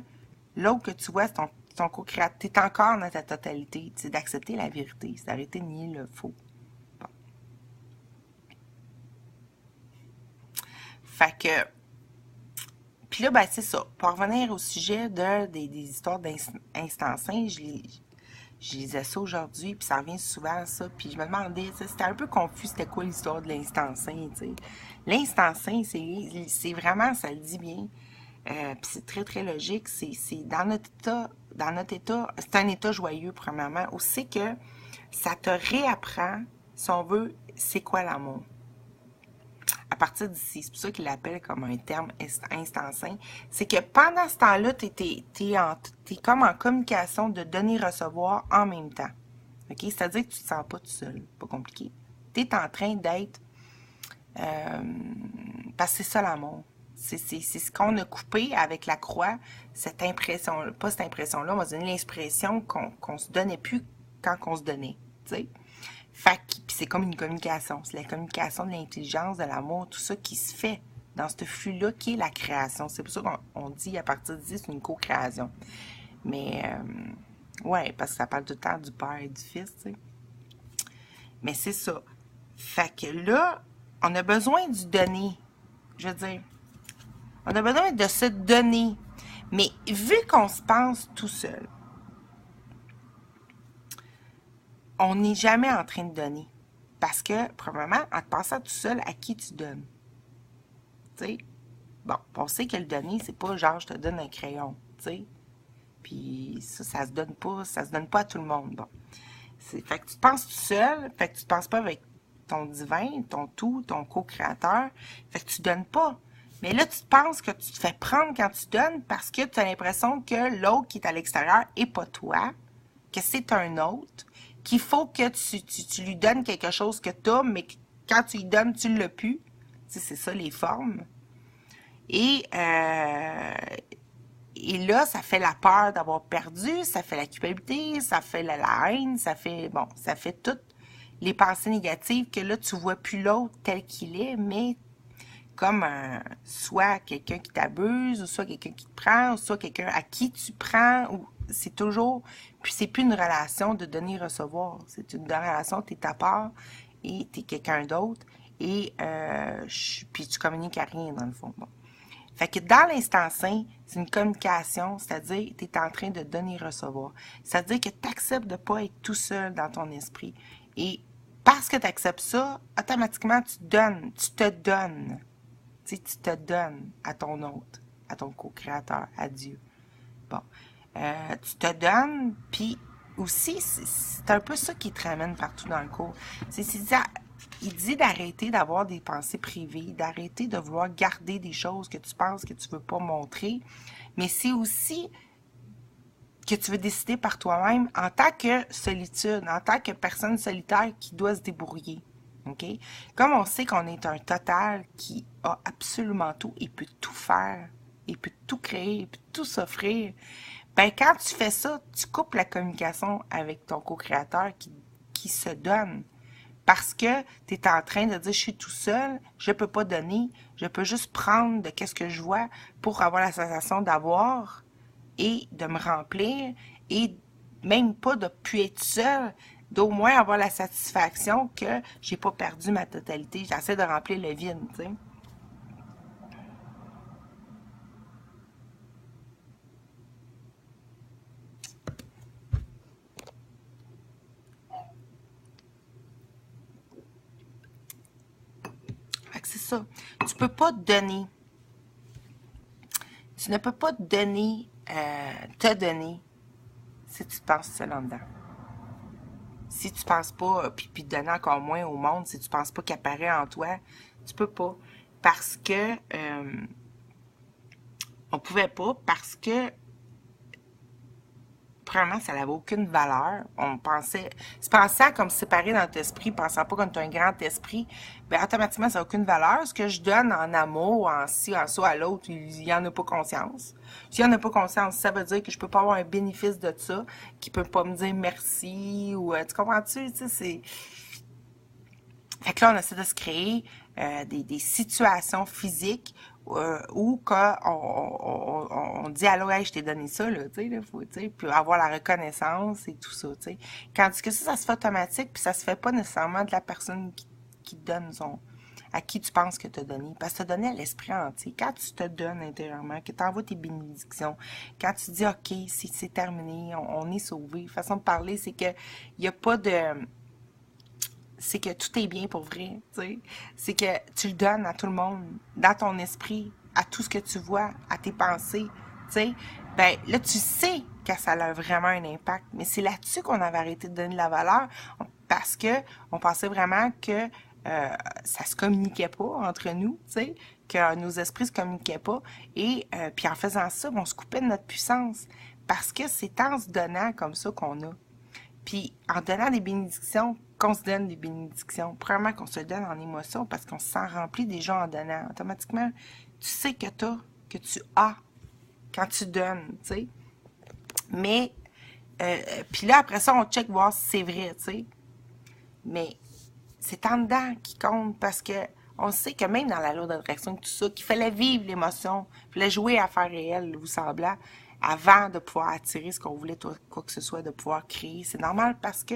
l'autre que tu vois, c'est ton co-créateur. T'es encore dans ta totalité. C'est d'accepter la vérité. C'est d'arrêter de nier le faux. Bon. Fait que, puis là, ben, c'est ça. Pour revenir au sujet des histoires d'instants saints, je lisais ça aujourd'hui, puis ça revient souvent à ça. Puis je me demandais, c'était un peu confus, c'était quoi l'histoire de l'instant saint, tu sais. L'instant saint, c'est vraiment, ça le dit bien, puis c'est très logique, c'est dans notre état, c'est un état joyeux, premièrement. Aussi que ça te réapprend, si on veut, c'est quoi l'amour. À partir d'ici, c'est pour ça qu'il l'appelle comme un terme instant sain, c'est que pendant ce temps-là, t'es comme en communication de donner-recevoir en même temps. OK? C'est-à-dire que tu te sens pas tout seul, pas compliqué. Tu es en train d'être... parce que c'est ça l'amour. C'est ce qu'on a coupé avec la croix, cette impression, pas cette impression-là, on va se donner l'expression qu'on se donnait plus quand on se donnait, tu sais. Fait que, puis c'est comme une communication, c'est la communication de l'intelligence, de l'amour, tout ça qui se fait dans ce flux-là qui est la création. C'est pour ça qu'on dit à partir d'ici, c'est une co-création. Mais, ouais, parce que ça parle tout le temps du Père et du Fils, tu sais. Mais c'est ça. Fait que là, on a besoin du donner. Je veux dire, on a besoin de se donner. Mais vu qu'on se pense tout seul, on n'est jamais en train de donner. Parce que, premièrement, en te pensant tout seul, à qui tu donnes? Tu sais? Bon, on sait que le donner, c'est pas genre je te donne un crayon, tu sais? Puis ça se donne pas à tout le monde. Bon. Fait que tu te penses tout seul, fait que tu te penses pas avec ton divin, ton tout, ton co-créateur, fait que tu donnes pas. Mais là, tu penses que tu te fais prendre quand tu donnes parce que tu as l'impression que l'autre qui est à l'extérieur est pas toi, que c'est un autre, qu'il faut que tu lui donnes quelque chose que tu as, mais que quand tu lui donnes, tu ne l'as plus. Tu sais, c'est ça, les formes. Et là, ça fait la peur d'avoir perdu, ça fait la culpabilité, ça fait la haine, ça fait toutes les pensées négatives que là, tu vois plus l'autre tel qu'il est, mais comme soit quelqu'un qui t'abuse, ou soit quelqu'un qui te prend, ou soit quelqu'un à qui tu prends, ou c'est toujours, puis c'est plus une relation de donner-recevoir, c'est une relation, t'es ta part, et t'es quelqu'un d'autre, et puis tu communiques à rien, dans le fond. Bon. Fait que dans l'instant sain, c'est une communication, c'est-à-dire que tu es en train de donner-recevoir. C'est-à-dire que tu acceptes de ne pas être tout seul dans ton esprit. Et parce que tu acceptes ça, automatiquement, tu te donnes. Tu sais, tu te donnes à ton hôte, à ton co-créateur, à Dieu. Bon. Tu te donnes, puis aussi, c'est un peu ça qui te ramène partout dans le cours. Il dit d'arrêter d'avoir des pensées privées, d'arrêter de vouloir garder des choses que tu penses que tu ne veux pas montrer, mais c'est aussi que tu veux décider par toi-même en tant que solitude, en tant que personne solitaire qui doit se débrouiller. Okay? Comme on sait qu'on est un total qui a absolument tout, il peut tout faire, il peut tout créer, il peut tout s'offrir, ben quand tu fais ça, tu coupes la communication avec ton co-créateur qui se donne. Parce que tu es en train de dire, je suis tout seul, je peux pas donner, je peux juste prendre de qu'est-ce que je vois pour avoir la sensation d'avoir et de me remplir et même pas de plus être seul, d'au moins avoir la satisfaction que j'ai pas perdu ma totalité. J'essaie de remplir le vide, tu sais. Fait que c'est ça. Tu peux pas donner. Tu ne peux pas donner, te donner si tu te penses seul en dedans. Si tu penses pas, puis donner encore moins au monde, si tu penses pas qu'il apparaît en toi, tu peux pas. Parce que on pouvait pas, parce que premièrement, ça n'avait aucune valeur. On pensait, se pensant comme séparé dans notre esprit, pensant pas comme tu as un grand esprit, ben automatiquement, ça n'a aucune valeur. Ce que je donne en amour, en ci, en ça, à l'autre, il n'y en a pas conscience. S'il n'y en a pas conscience, ça veut dire que je peux pas avoir un bénéfice de ça, qu'il peut pas me dire merci, ou tu comprends-tu? Tu sais, c'est... Fait que là, on essaie de se créer des situations physiques où on dit allô, hey, je t'ai donné ça, là, tu sais, là, faut, tu sais, puis avoir la reconnaissance et tout ça, tu sais. Quand que ça se fait automatique, puis ça se fait pas nécessairement de la personne qui te donne à qui tu penses que tu as donné. Parce que tu as donné à l'esprit entier. Quand tu te donnes intérieurement, que tu envoies tes bénédictions, quand tu dis OK, c'est terminé, on est sauvé. Façon de parler, c'est que il n'y a pas de. C'est que tout est bien pour vrai, tu sais. C'est que tu le donnes à tout le monde, dans ton esprit, à tout ce que tu vois, à tes pensées, tu sais. Ben là, tu sais que ça a vraiment un impact, mais c'est là-dessus qu'on avait arrêté de donner de la valeur parce que on pensait vraiment que ça se communiquait pas entre nous, tu sais, que nos esprits se communiquaient pas, et puis en faisant ça, on se coupait de notre puissance parce que c'est en se donnant comme ça qu'on a. Puis en donnant des bénédictions, qu'on se donne des bénédictions. Premièrement, qu'on se donne en émotion parce qu'on se sent rempli déjà en donnant. Automatiquement, tu sais que tu as quand tu donnes, tu sais. Mais, puis là, après ça, on check voir si c'est vrai, tu sais. Mais c'est en dedans qui compte parce que on sait que même dans la loi d'attraction, tout ça, qu'il fallait vivre l'émotion, il fallait jouer à faire réel ou semblant avant de pouvoir attirer ce qu'on voulait, quoi que ce soit, de pouvoir créer. C'est normal parce que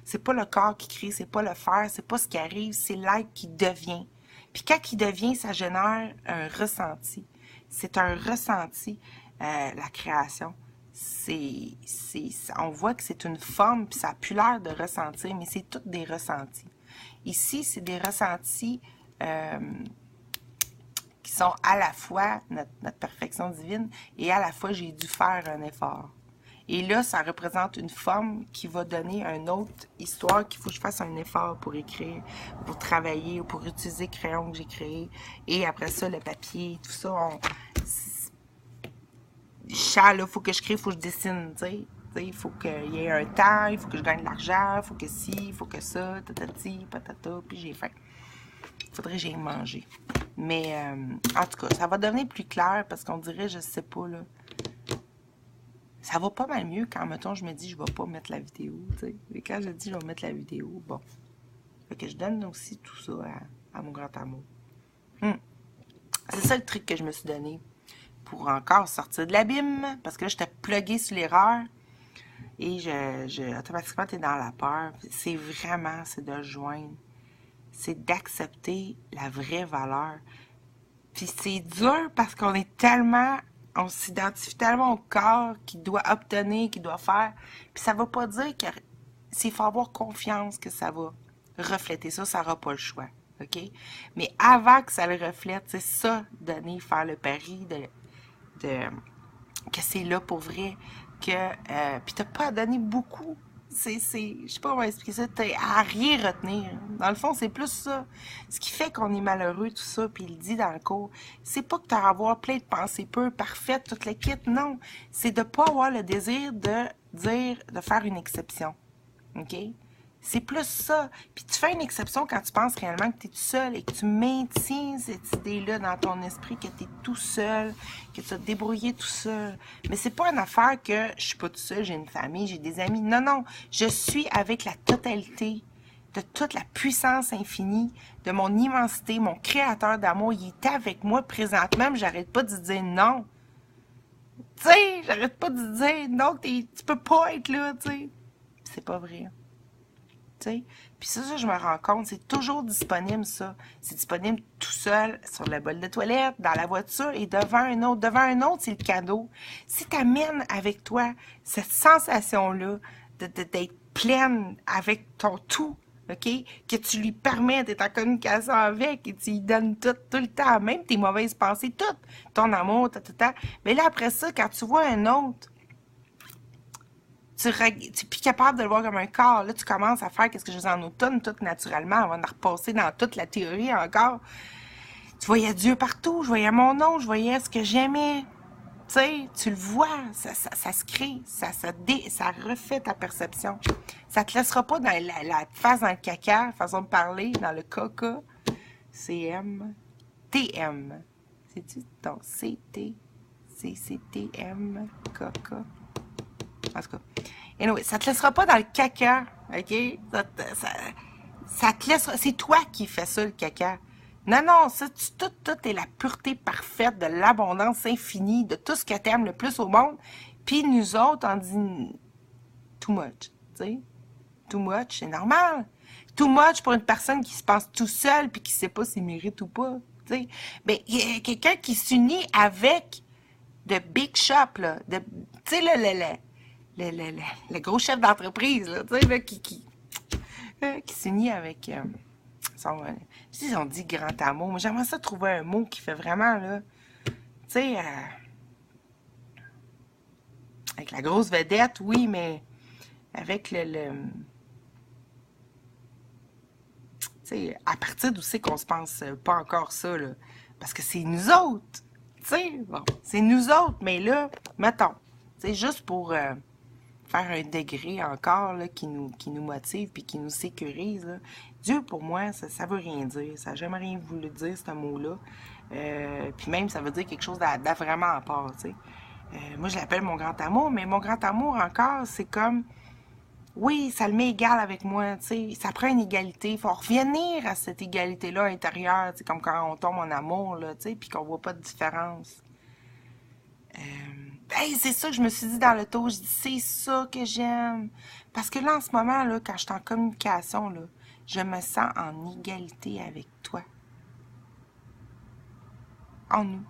c'est pas le corps qui crée, c'est pas le faire, c'est pas ce qui arrive, c'est l'être qui devient. Puis quand il devient, ça génère un ressenti. C'est un ressenti, la création. On voit que c'est une forme, puis ça n'a plus l'air de ressentir, mais c'est toutes des ressentis. Ici, c'est des ressentis qui sont à la fois notre perfection divine et à la fois j'ai dû faire un effort. Et là, ça représente une forme qui va donner une autre histoire qu'il faut que je fasse un effort pour écrire, pour travailler, pour utiliser le crayon que j'ai créé. Et après ça, le papier, tout ça, il faut que je crée, il faut que je dessine, tu sais. Il faut qu'il y ait un temps, il faut que je gagne de l'argent, il faut que ci, il faut que ça, tatati, patata, puis j'ai faim. Il faudrait que j'aille manger. Mais, en tout cas, ça va devenir plus clair parce qu'on dirait, je sais pas, là. Ça va pas mal mieux quand, mettons, je me dis, je vais pas mettre la vidéo, tu sais. Et quand je dis, je vais mettre la vidéo, bon. Fait que je donne aussi tout ça à mon grand amour. C'est ça le truc que je me suis donné pour encore sortir de l'abîme, parce que là, j'étais pluguée sur l'erreur et automatiquement, t'es dans la peur. C'est de se joindre. C'est d'accepter la vraie valeur. Puis c'est dur parce qu'on est tellement, on s'identifie tellement au corps qui doit obtenir, qui doit faire. Puis ça ne veut pas dire que s'il faut avoir confiance que ça va refléter ça, ça n'aura pas le choix. OK? Mais avant que ça le reflète, c'est ça, donner, faire le pari que c'est là pour vrai, que puis t'as pas à donner beaucoup. Je sais pas comment expliquer ça, t'as à rien retenir. Dans le fond, c'est plus ça. Ce qui fait qu'on est malheureux, tout ça, puis il dit dans le cours, c'est pas que t'as à avoir plein de pensées peu parfaites, toute la kit, non. C'est de pas avoir le désir de de faire une exception. OK? C'est plus ça. Puis tu fais une exception quand tu penses réellement que tu es tout seul et que tu maintiens cette idée-là dans ton esprit que tu es tout seul, que tu vas te débrouiller tout seul. Mais c'est pas une affaire que je suis pas tout seul, j'ai une famille, j'ai des amis. Non, non. Je suis avec la totalité de toute la puissance infinie, de mon immensité, mon créateur d'amour. Il est avec moi présentement, mais j'arrête pas de dire non. Tu sais, j'arrête pas de dire non, tu peux pas être là, tu sais. C'est pas vrai. T'sais. Puis ça, je me rends compte, c'est toujours disponible, ça. C'est disponible tout seul, sur le bol de toilette, dans la voiture et devant un autre. Devant un autre, c'est le cadeau. Si tu amènes avec toi cette sensation-là d'être pleine avec ton tout, OK? Que tu lui permets d'être en communication avec et tu lui donnes tout le temps, même tes mauvaises pensées, tout. Ton amour, tout. Mais là, après ça, quand tu vois un autre, es plus capable de le voir comme un corps. Là, tu commences à faire qu'est-ce que je faisais en automne, tout naturellement, avant de repasser dans toute la théorie encore. Tu voyais Dieu partout, je voyais mon nom, je voyais ce que j'aimais. Tu sais, tu le vois, ça se crée, ça refait ta perception. Ça te laissera pas dans la face dans le caca, façon de parler, dans le caca. CM, TM. C'est-tu ton CT, CCTM, caca? En tout cas. Anyway, ça te laissera pas dans le caca, OK? Ça te laissera... C'est toi qui fais ça, le caca. Non, non, ça, tout est la pureté parfaite de l'abondance infinie, de tout ce que t'aimes le plus au monde. Puis nous autres, on dit too much, tu sais. Too much, c'est normal. Too much pour une personne qui se pense tout seul puis qui sait pas s'il mérite ou pas, tu sais. Mais il y a quelqu'un qui s'unit avec de big shop, là. Tu sais, le gros chef d'entreprise, là, tu sais, là, qui s'unit avec... si on dit grand amour, mais j'aimerais ça trouver un mot qui fait vraiment, là, tu sais, avec la grosse vedette, oui, mais avec tu sais, à partir d'où c'est qu'on se pense pas encore ça, là, parce que c'est nous autres, tu sais, bon, c'est nous autres, mais là, mettons, tu sais, juste pour faire un degré encore là, qui nous motive puis qui nous sécurise. Là. Dieu, pour moi, ça veut rien dire. Ça n'a jamais rien voulu dire, ce mot-là. Puis même, ça veut dire quelque chose de vraiment à part. Tu sais. Moi, je l'appelle mon grand amour, mais mon grand amour, encore, c'est comme... Oui, ça le met égal avec moi, tu sais. Ça prend une égalité. Il faut revenir à cette égalité-là intérieure, tu sais, comme quand on tombe en amour, là, tu sais, puis qu'on voit pas de différence. Hey, c'est ça que je me suis dit dans le tour. Je dis, c'est ça que j'aime. Parce que là, en ce moment, là, quand je suis en communication, là, je me sens en égalité avec toi. En nous.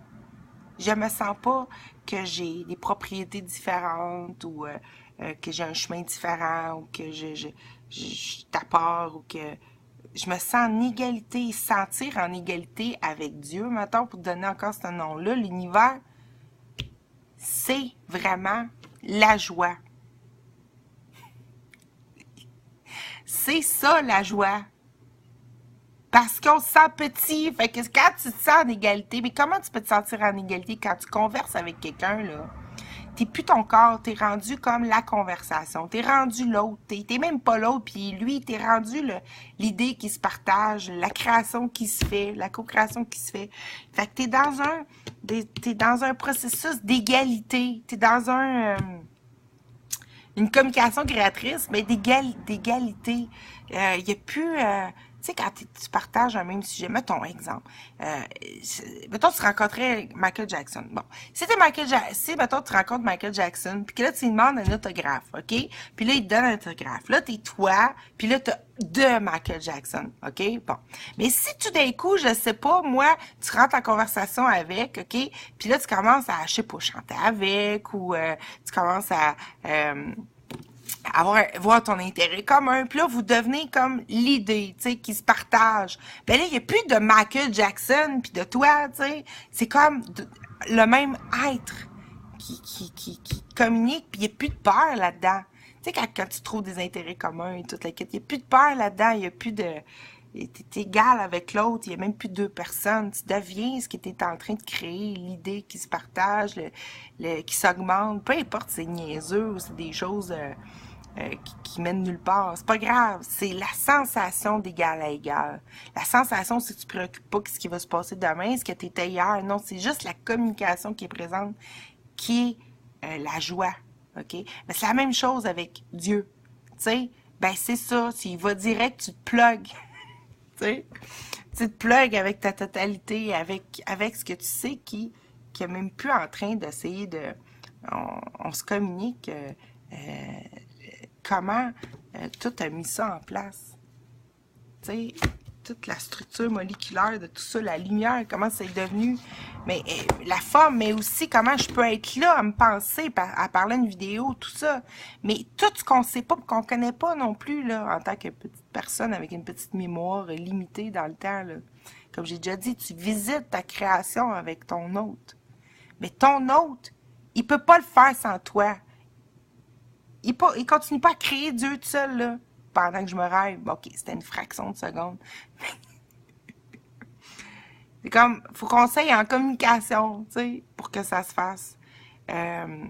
Je me sens pas que j'ai des propriétés différentes ou que j'ai un chemin différent ou que je t'apporte ou que... Je me sens en égalité, sentir en égalité avec Dieu. Mettons, pour te donner encore ce nom-là, l'univers, c'est vraiment la joie. C'est ça, la joie. Parce qu'on se sent petit. Fait que quand tu te sens en égalité, mais comment tu peux te sentir en égalité quand tu converses avec quelqu'un, là? T'es plus ton corps, t'es rendu comme la conversation. T'es rendu l'autre. T'es même pas l'autre, puis lui, t'es rendu l'idée qui se partage, la création qui se fait, la co-création qui se fait. Fait que t'es dans un processus d'égalité. T'es dans une communication créatrice, mais d'égalité. Il n'y a plus... tu sais, quand tu partages un même sujet, mettons exemple. Mettons, tu rencontrais Michael Jackson. Bon, si mettons, tu rencontres Michael Jackson, puis que là, tu lui demandes un autographe, OK? Puis là, il te donne un autographe. Là, t'es toi, puis là, t'as de Michael Jackson, OK? Bon. Mais si tout d'un coup, je sais pas, moi, tu rentres en conversation avec, OK? Puis là, tu commences à, je sais pas, chanter avec, ou tu commences à... voir ton intérêt commun. Puis là, vous devenez comme l'idée, tu sais, qui se partage. Ben là, il n'y a plus de Michael Jackson puis de toi, tu sais. C'est comme le même être qui communique, puis il n'y a plus de peur là-dedans. Tu sais, quand tu trouves des intérêts communs et toute la quête, il n'y a plus de peur là-dedans, il n'y a plus de... T'es égal avec l'autre, il n'y a même plus deux personnes. Tu deviens ce que tu es en train de créer, l'idée qui se partage, qui s'augmente. Peu importe si c'est niaiseux ou c'est des choses qui mènent nulle part. C'est pas grave. C'est la sensation d'égal à égal. La sensation, c'est que tu ne te préoccupes pas de ce qui va se passer demain, ce que tu étais hier. Non, c'est juste la communication qui est présente, qui est la joie. OK? Mais c'est la même chose avec Dieu. Tu sais, ben c'est ça. S'il va direct, tu te plugues. Tu te plugues avec ta totalité, avec ce que tu sais qui est même plus en train d'essayer de... On se communique comment tout a mis ça en place. Tu sais, toute la structure moléculaire de tout ça, la lumière, comment c'est devenu, mais la forme, mais aussi comment je peux être là à me penser, à parler une vidéo, tout ça. Mais tout ce qu'on sait pas, qu'on connaît pas non plus, là, en tant que petite personne avec une petite mémoire limitée dans le temps, là. Comme j'ai déjà dit, tu visites ta création avec ton hôte. Mais ton hôte, il peut pas le faire sans toi. il continue pas à créer Dieu tout seul, là, pendant que je me rêve. Bon, OK, c'était une fraction de seconde. C'est comme, faut qu'on s'aille en communication, tu sais, pour que ça se fasse. Euh,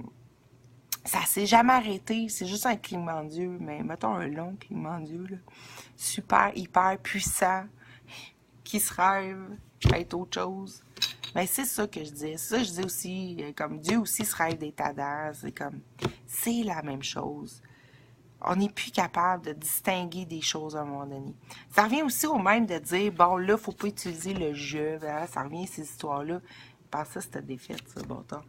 Ça s'est jamais arrêté, c'est juste un clignement d'yeux, mais mettons un long clignement d'yeux, là. Super, hyper puissant, qui se rêve à être autre chose. Mais c'est ça que je dis. Ça, je dis aussi, comme Dieu aussi se rêve des Tadans. C'est comme, c'est la même chose. On n'est plus capable de distinguer des choses à un moment donné. Ça revient aussi au même de dire, bon, là, faut pas utiliser le je. Hein? Ça revient à ces histoires-là. Je pense que ça, c'était défaite, ça, bon temps.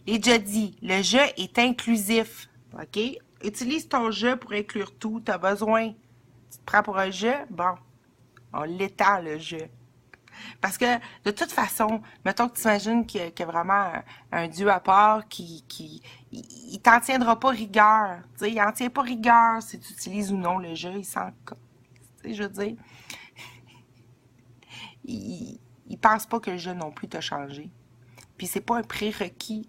Et déjà dit, le je est inclusif. OK? Utilise ton je pour inclure tout. Tu as besoin. Tu te prends pour un je? Bon, on l'étend, le je. Parce que, de toute façon, mettons que tu imagines qu'il y a vraiment un Dieu à part il t'en tiendra pas rigueur. Tu sais, il en tient pas rigueur si tu utilises ou non le je. Il s'en... Tu sais, je veux dire, il pense pas que le je non plus t'a changé. Puis c'est pas un prérequis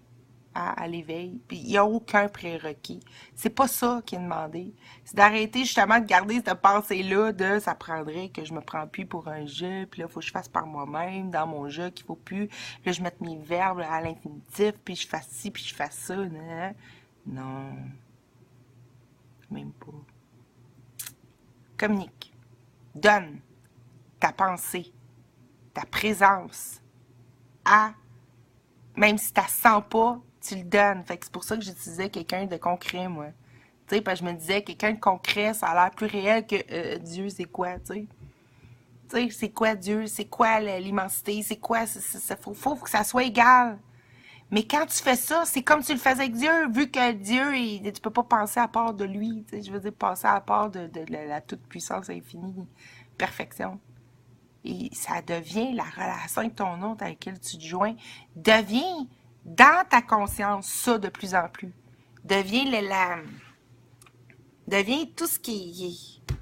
à l'éveil. Puis il n'y a aucun prérequis. C'est pas ça qui est demandé. C'est d'arrêter justement de garder cette pensée-là de ça prendrait que je me prends plus pour un jeu, puis là, il faut que je fasse par moi-même, dans mon jeu, qu'il faut plus. Là, je mette mes verbes à l'infinitif, puis je fasse ci, puis je fasse ça. Non. Même pas. Communique. Donne ta pensée, ta présence à, même si tu ne sens pas, tu le donnes. Fait que c'est pour ça que j'utilisais quelqu'un de concret, moi. Tu sais, parce que je me disais, quelqu'un de concret, ça a l'air plus réel que Dieu, c'est quoi, tu sais. Tu sais, c'est quoi Dieu? C'est quoi l'immensité? C'est quoi? Faut que ça soit égal. Mais quand tu fais ça, c'est comme tu le faisais avec Dieu, vu que Dieu, tu peux pas penser à part de lui. Tu sais, je veux dire, penser à part de la toute-puissance infinie, perfection. Et ça devient la relation avec ton autre avec laquelle tu te joins, devient dans ta conscience ça de plus en plus. Devient devient tout ce qui est.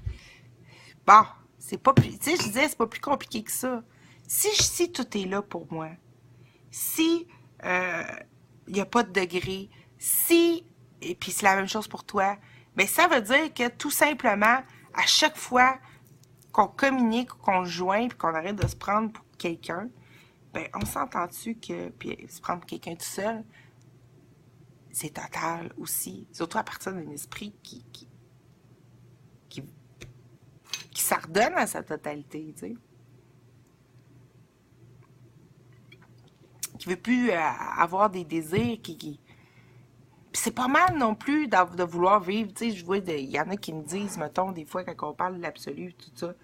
Bon, c'est pas plus. Tu sais, je disais, c'est pas plus compliqué que ça. Si tout est là pour moi, si il n'y a pas de degré, si, et puis c'est la même chose pour toi, mais ça veut dire que tout simplement, à chaque fois qu'on communique ou qu'on joint, puis qu'on arrête de se prendre pour quelqu'un, ben on s'entend-tu que, puis se prendre pour quelqu'un tout seul, c'est total aussi, surtout à partir d'un esprit qui s'ordonne à sa totalité, tu sais. Qui veut plus avoir des désirs, Puis c'est pas mal non plus de vouloir vivre, tu sais, je vois, il y en a qui me disent, mettons, des fois, quand on parle de l'absolu, tout ça, tu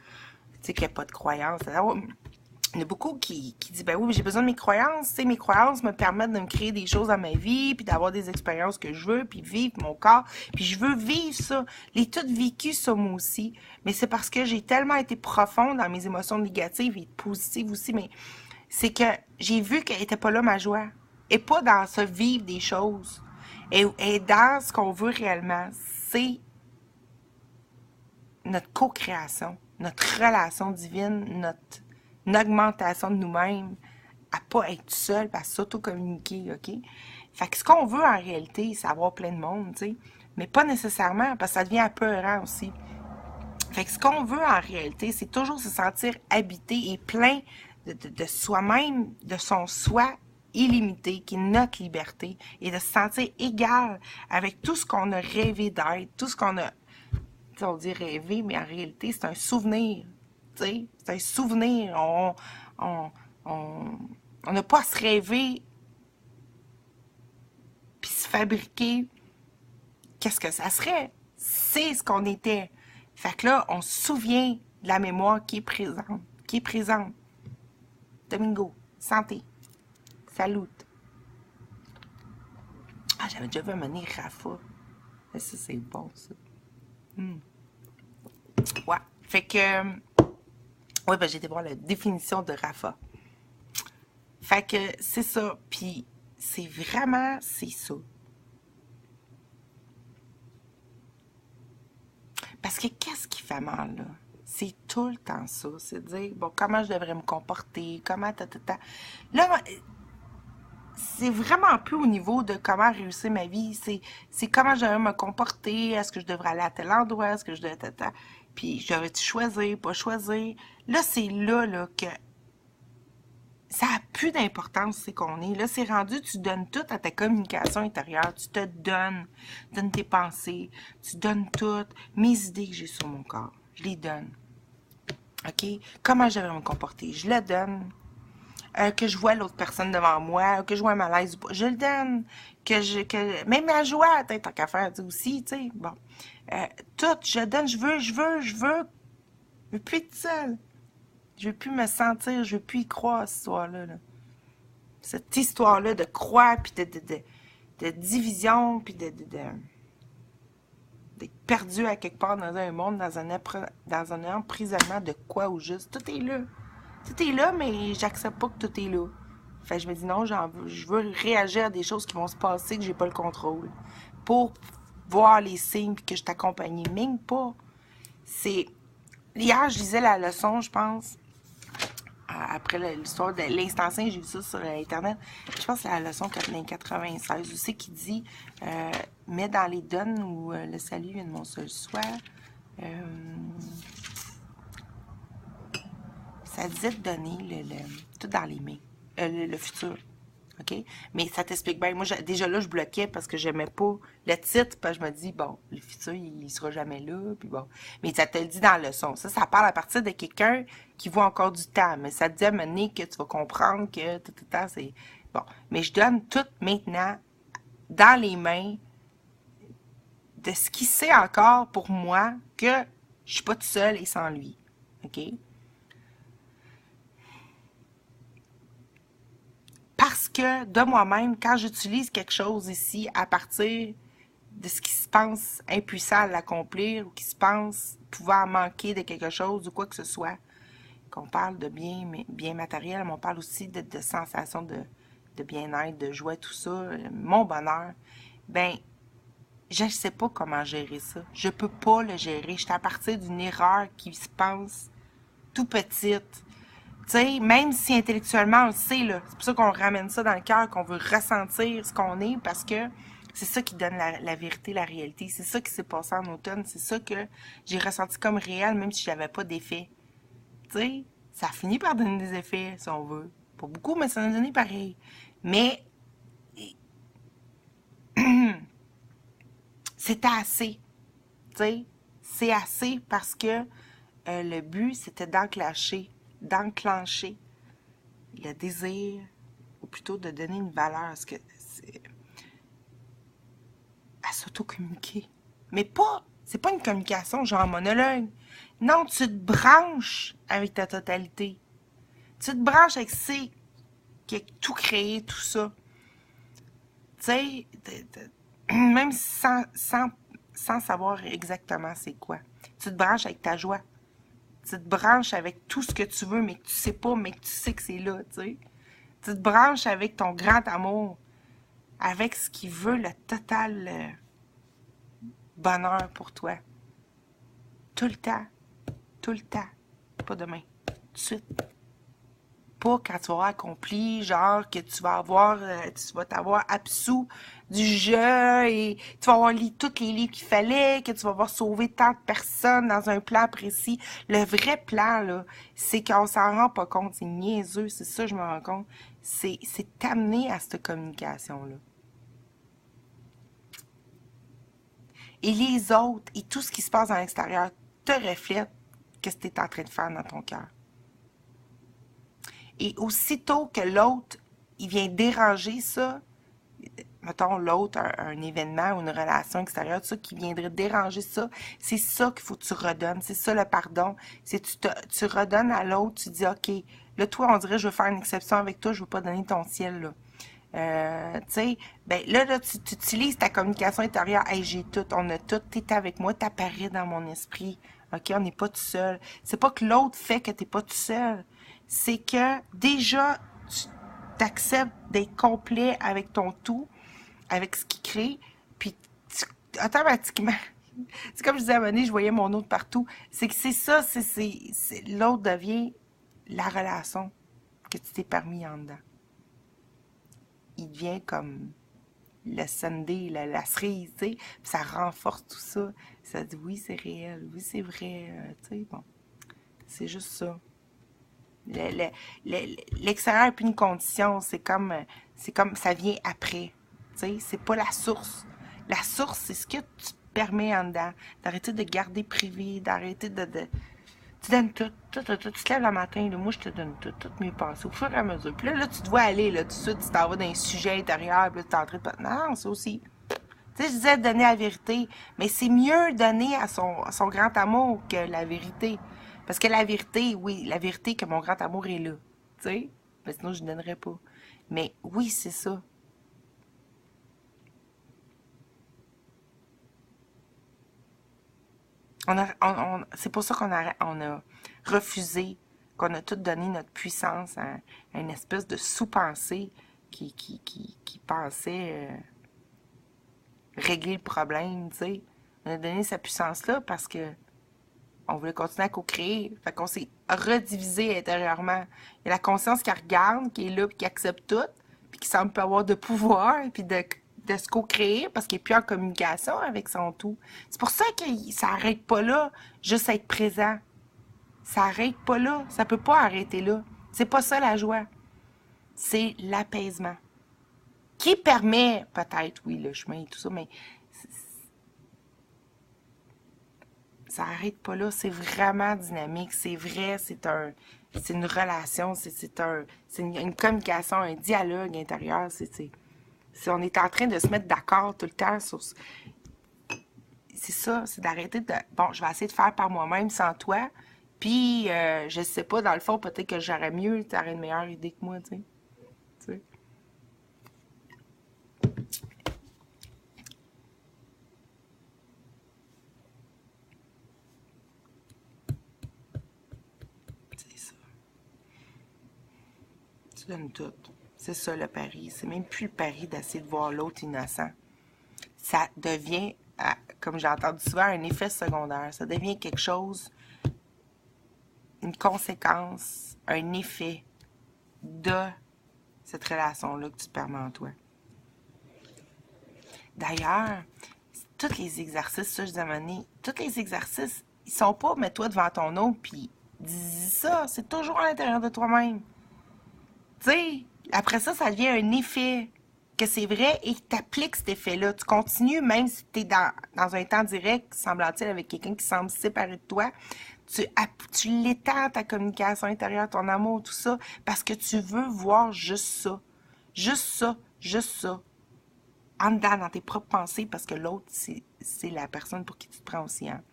sais, qu'il n'y a pas de croyance. Alors, il y en a beaucoup qui disent, ben oui, j'ai besoin de mes croyances, tu sais, mes croyances me permettent de me créer des choses dans ma vie, puis d'avoir des expériences que je veux, puis vivre mon corps, puis je veux vivre ça. Les toutes vécues, ça, moi aussi, mais c'est parce que j'ai tellement été profonde dans mes émotions négatives et positives aussi, mais c'est que j'ai vu qu'elle était pas là, ma joie, et pas dans ce vivre des choses, et dans ce qu'on veut réellement, c'est notre co-création, notre relation divine, notre augmentation de nous-mêmes, à pas être seul, à s'auto-communiquer, OK? Fait que ce qu'on veut en réalité, c'est avoir plein de monde, tu sais, mais pas nécessairement, parce que ça devient apeurant aussi. Fait que ce qu'on veut en réalité, c'est toujours se sentir habité et plein de soi-même, de son soi illimité, qui est notre liberté, et de se sentir égal avec tout ce qu'on a rêvé d'être, tout ce qu'on a, on dit rêvé, mais en réalité, c'est un souvenir. Tu sais, c'est un souvenir. On n'a pas à se rêver puis se fabriquer qu'est-ce que ça serait. C'est ce qu'on était. Fait que là, on se souvient de la mémoire qui est présente. Qui est présente. Domingo, santé. Salut. Ah, j'avais déjà vu un mener Rafa. Ça, c'est bon, ça. Ouais. Fait que... ouais, ben j'ai été voir la définition de Rafa. Fait que c'est ça. Puis c'est vraiment... c'est ça. Parce que qu'est-ce qui fait mal, là? C'est tout le temps ça. C'est de dire, bon, comment je devrais me comporter? Comment... Là, c'est vraiment plus au niveau de comment réussir ma vie. C'est comment je devrais me comporter. Est-ce que je devrais aller à tel endroit? Est-ce que je devrais... Puis, je devrais choisir, pas choisir? Là, c'est là que ça a plus d'importance, c'est qu'on est. Là, c'est rendu, tu donnes tout à ta communication intérieure. Tu te donnes. Tu donnes tes pensées. Tu donnes toutes mes idées que j'ai sur mon corps. Je les donne. OK? Comment je devrais me comporter? Je le donne. Que je vois l'autre personne devant moi, que je vois un malaise ou pas, je le donne. Même la joie, tant qu'à faire aussi, tu sais. Bon. Tout, je donne, je veux plus être seule. Je veux plus me sentir, je veux plus y croire, cette histoire-là. Là. Cette histoire-là de croire, puis de division, puis d'être perdu à quelque part dans un monde, dans un emprisonnement de quoi ou juste. Tout est là. Tout est là, mais j'accepte pas que tout est là. Fait que je me dis non, je veux réagir à des choses qui vont se passer que j'ai pas le contrôle. Pour voir les signes puis que je t'accompagne. Même pas. C'est. Hier, je lisais la leçon, je pense. Après l'histoire de l'instant saint, j'ai vu ça sur Internet. Je pense que c'est la leçon 96 aussi qui dit mets dans les donnes où le salut vient de mon seul soi. Ça disait de donner tout dans les mains. Le futur. OK? Mais ça t'explique bien. Moi, déjà là, je bloquais parce que j'aimais pas le titre. Puis je me dis, bon, le futur, il sera jamais là. Puis bon. Mais ça te le dit dans la leçon. Ça parle à partir de quelqu'un qui voit encore du temps. Mais ça te dit à mener que tu vas comprendre que tout le temps, c'est. Bon. Mais je donne tout maintenant dans les mains de ce qui sait encore pour moi que je suis pas toute seule et sans lui. OK? Parce que de moi-même, quand j'utilise quelque chose ici à partir de ce qui se pense impuissant à l'accomplir ou qui se pense pouvoir manquer de quelque chose ou quoi que ce soit, qu'on parle de bien matériel, mais on parle aussi de sensations de bien-être, de joie, tout ça, mon bonheur, ben je ne sais pas comment gérer ça. Je peux pas le gérer. Je suis à partir d'une erreur qui se pense tout petite. Tu sais, même si intellectuellement on le sait, là, c'est pour ça qu'on ramène ça dans le cœur, qu'on veut ressentir ce qu'on est, parce que c'est ça qui donne la vérité, la réalité. C'est ça qui s'est passé en automne. C'est ça que j'ai ressenti comme réel, même si je n'avais pas d'effet. Tu sais, ça a fini par donner des effets, si on veut. Pas beaucoup, mais ça en a donné pareil. Mais c'était assez. Tu sais, c'est assez parce que le but, c'était d'enclencher le désir, ou plutôt de donner une valeur à s'auto-communiquer. Mais pas, c'est pas une communication genre monologue. Non, tu te branches avec ta totalité. Tu te branches avec qui a tout créé, tout ça. Tu sais, même sans savoir exactement c'est quoi. Tu te branches avec ta joie. Tu te branches avec tout ce que tu veux, mais que tu sais pas, mais que tu sais que c'est là, tu sais. Tu te branches avec ton grand amour, avec ce qui veut le total bonheur pour toi. Tout le temps. Tout le temps. Pas demain. Tout de suite. Pas quand tu vas avoir accompli, genre que tu vas t'avoir absous du jeu et tu vas avoir lu tous les livres qu'il fallait, que tu vas avoir sauvé tant de personnes dans un plan précis. Le vrai plan, là, c'est qu'on s'en rend pas compte. C'est niaiseux, c'est ça que je me rends compte. C'est t'amener à cette communication-là. Et les autres et tout ce qui se passe à l'extérieur te reflète ce que tu es en train de faire dans ton cœur. Et aussitôt que l'autre, il vient déranger ça, mettons l'autre, un événement ou une relation extérieure, tout ça qui viendrait déranger ça, c'est ça qu'il faut que tu redonnes. C'est ça le pardon. C'est tu redonnes à l'autre, tu dis, OK, là, toi, on dirait, je veux faire une exception avec toi, je veux pas donner ton ciel, là. Tu sais, ben là, tu utilises ta communication intérieure. Hey, j'ai tout, on a tout, t'es avec moi, t'apparais dans mon esprit. OK, on n'est pas tout seul. C'est pas que l'autre fait que t'es pas tout seul. C'est que déjà, tu t'acceptes d'être complet avec ton tout, avec ce qui crée, puis automatiquement, c'est comme je disais à Mané, je voyais mon autre partout. C'est que c'est ça, l'autre devient la relation que tu t'es permis en dedans. il devient comme le Sunday, la cerise, tu sais, puis ça renforce tout ça. Ça dit oui, c'est réel, oui, c'est vrai, tu sais, bon, c'est juste ça. L'extérieur n'est plus une condition, c'est comme ça vient après. Tu sais, c'est pas la source. La source, c'est ce que tu te permets en dedans. D'arrêter de garder privé, d'arrêter tu donnes tout, tout, tout, tout. Tu te lèves le matin, là, moi je te donne tout, tout mes pensées au fur et à mesure. Puis là, tu te vois aller, là, tout de suite, tu t'en vas dans un sujet intérieur, puis là, tu es en train de... Non, c'est aussi... Tu sais, je disais donner la vérité, mais c'est mieux donner à son grand amour que la vérité. Parce que la vérité, oui, la vérité que mon grand amour est là. Tu sais? Mais sinon, je ne donnerais pas. Mais oui, c'est ça. C'est pour ça on a refusé, qu'on a tout donné notre puissance à une espèce de sous-pensée qui pensait régler le problème, tu sais. On a donné cette puissance-là parce que on voulait continuer à co-créer. Fait qu'on s'est redivisé intérieurement. Il y a la conscience qui regarde, qui est là, puis qui accepte tout, puis qui semble pas avoir de pouvoir, puis de se co-créer parce qu'il n'est plus en communication avec son tout. C'est pour ça que ça n'arrête pas là, juste être présent. Ça n'arrête pas là. Ça peut pas arrêter là. C'est pas ça la joie. C'est l'apaisement. Qui permet, peut-être, oui, le chemin et tout ça, mais ça n'arrête pas là. C'est vraiment dynamique. C'est vrai, c'est une relation, c'est une communication, un dialogue intérieur. On est en train de se mettre d'accord tout le temps sur... C'est ça, c'est d'arrêter de... Bon, je vais essayer de faire par moi-même sans toi. Puis, je sais pas, dans le fond, peut-être que j'aurais mieux, tu aurais une meilleure idée que moi, tu sais. Tu sais. C'est ça. Tu donnes tout. C'est ça le pari. C'est même plus le pari d'essayer de voir l'autre innocent. Ça devient, comme j'ai entendu souvent, un effet secondaire. Ça devient quelque chose, une conséquence, un effet de cette relation-là que tu te permets en toi. D'ailleurs, tous les exercices, ça je dis à un moment donné, tous les exercices, ils sont pas mets-toi devant ton autre puis dis ça, c'est toujours à l'intérieur de toi-même. Tu sais, après ça, ça devient un effet que c'est vrai et que tu appliques cet effet-là. Tu continues, même si tu es dans un temps direct, semble-t-il, avec quelqu'un qui semble séparé de toi, tu l'étends, ta communication intérieure, ton amour, tout ça, parce que tu veux voir juste ça. Juste ça, juste ça. En dedans, dans tes propres pensées, parce que l'autre, c'est la personne pour qui tu te prends aussi. Hein.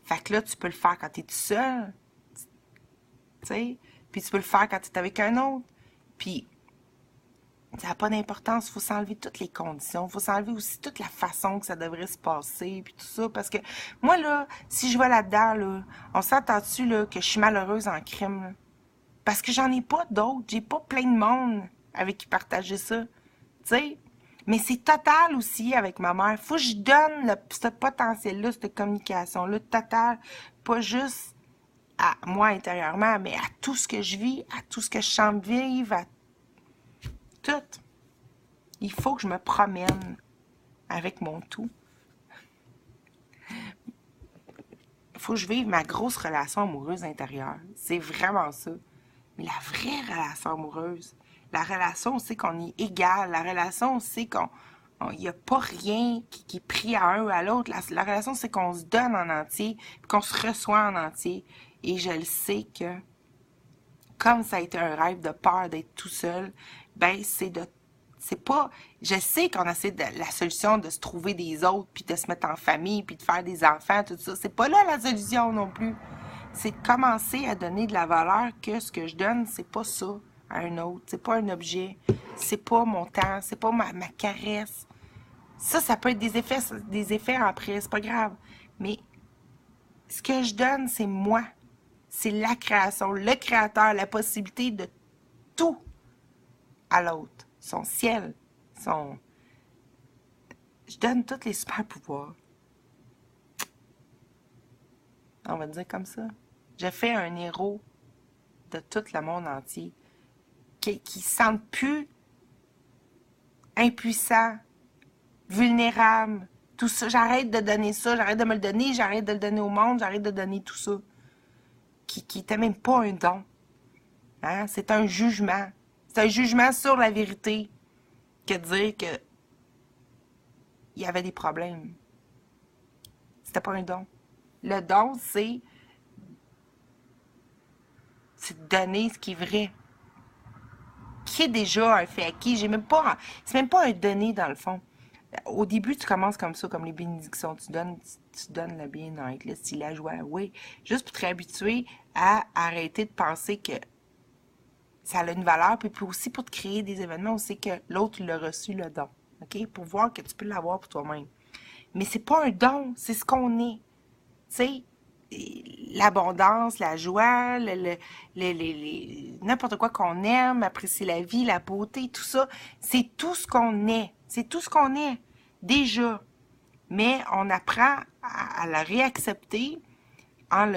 Fait que là, tu peux le faire quand tu es tout seul, tu sais, puis tu peux le faire quand tu es avec un autre. Puis, ça n'a pas d'importance, il faut s'enlever toutes les conditions, il faut s'enlever aussi toute la façon que ça devrait se passer, puis tout ça, parce que moi, là, si je vais là-dedans, là, on s'entend-tu, là, que je suis malheureuse en crime, là? Parce que j'en ai pas d'autres, j'ai pas plein de monde avec qui partager ça, tu sais. Mais c'est total aussi avec ma mère. Faut que je donne ce potentiel-là, cette communication-là, total, pas juste à moi intérieurement, mais à tout ce que je vis, à tout ce que je sens vivre, à tout. Il faut que je me promène avec mon tout. Il faut que je vive ma grosse relation amoureuse intérieure. C'est vraiment ça. Mais la vraie relation amoureuse, la relation, on sait qu'on est égal. La relation, on sait qu'il n'y a pas rien qui est pris à un ou à l'autre. La relation, c'est qu'on se donne en entier, qu'on se reçoit en entier. Et je le sais que, comme ça a été un rêve de peur d'être tout seul, ben c'est pas, je sais qu'on essaie de la solution de se trouver des autres, puis de se mettre en famille, puis de faire des enfants, tout ça. C'est pas là la solution non plus. C'est de commencer à donner de la valeur que ce que je donne, c'est pas ça à un autre. C'est pas un objet. C'est pas mon temps. C'est pas ma caresse. Ça peut être des effets après, c'est pas grave. Mais ce que je donne, c'est moi. C'est la création, le créateur, la possibilité de tout à l'autre. Son ciel, son... Je donne tous les super pouvoirs. On va dire comme ça. Je fais un héros de tout le monde entier qui ne sentent plus impuissant, vulnérable, tout ça. J'arrête de donner ça, j'arrête de me le donner, j'arrête de le donner au monde, j'arrête de donner tout ça. Qui n'était même pas un don. Hein? C'est un jugement. C'est un jugement sur la vérité que de dire que il y avait des problèmes. C'était pas un don. Le don, c'est de donner ce qui est vrai. Qui est déjà un fait acquis. C'est même pas un donner dans le fond. Au début, tu commences comme ça, comme les bénédictions. Tu donnes le bien-être, le style, la joie. Oui, juste pour te réhabituer à arrêter de penser que ça a une valeur, puis aussi pour te créer des événements où c'est que l'autre l'a reçu le don. OK? Pour voir que tu peux l'avoir pour toi-même. Mais c'est pas un don, c'est ce qu'on est. Tu sais, l'abondance, la joie, n'importe quoi qu'on aime, apprécier la vie, la beauté, tout ça, c'est tout ce qu'on est. C'est tout ce qu'on est, déjà. Mais on apprend à le réaccepter en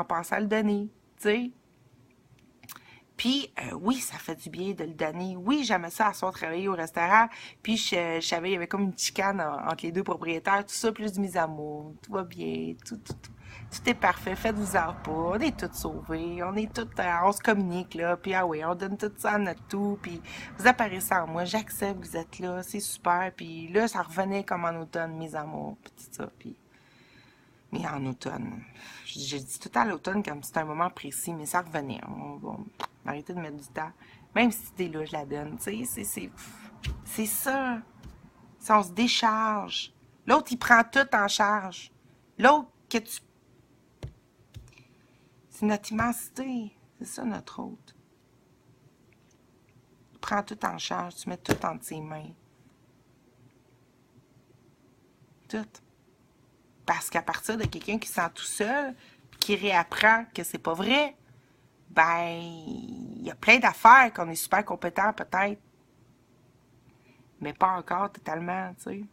pensant à le donner, tu sais. Puis, oui, ça fait du bien de le donner. Oui, j'aimais ça à soir travailler au restaurant. Puis, je savais, il y avait comme une chicane entre les deux propriétaires. Tout ça, plus de mise à mot. Tout va bien. Tout est parfait. Faites-vous-en pas. On est tous sauvés. On est tous, on se communique, là. Puis, ah oui, on donne tout ça à notre tout. Puis, vous apparaissez en moi. J'accepte que vous êtes là. C'est super. Puis là, ça revenait comme en automne, mise à mot. Puis tout ça. Puis, mais en automne. Je dis tout le temps l'automne comme si c'était un moment précis, mais ça revenait. On va arrêter de mettre du temps. Même si cette idée-là, je la donne. Tu sais, c'est ça. Si on se décharge. L'autre, il prend tout en charge. L'autre, que tu... C'est notre immensité. C'est ça, notre autre. Il prend tout en charge. Tu mets tout entre ses mains. Tout. Parce qu'à partir de quelqu'un qui se sent tout seul, qui réapprend que c'est pas vrai, ben, il y a plein d'affaires qu'on est super compétent peut-être, mais pas encore totalement, tu sais.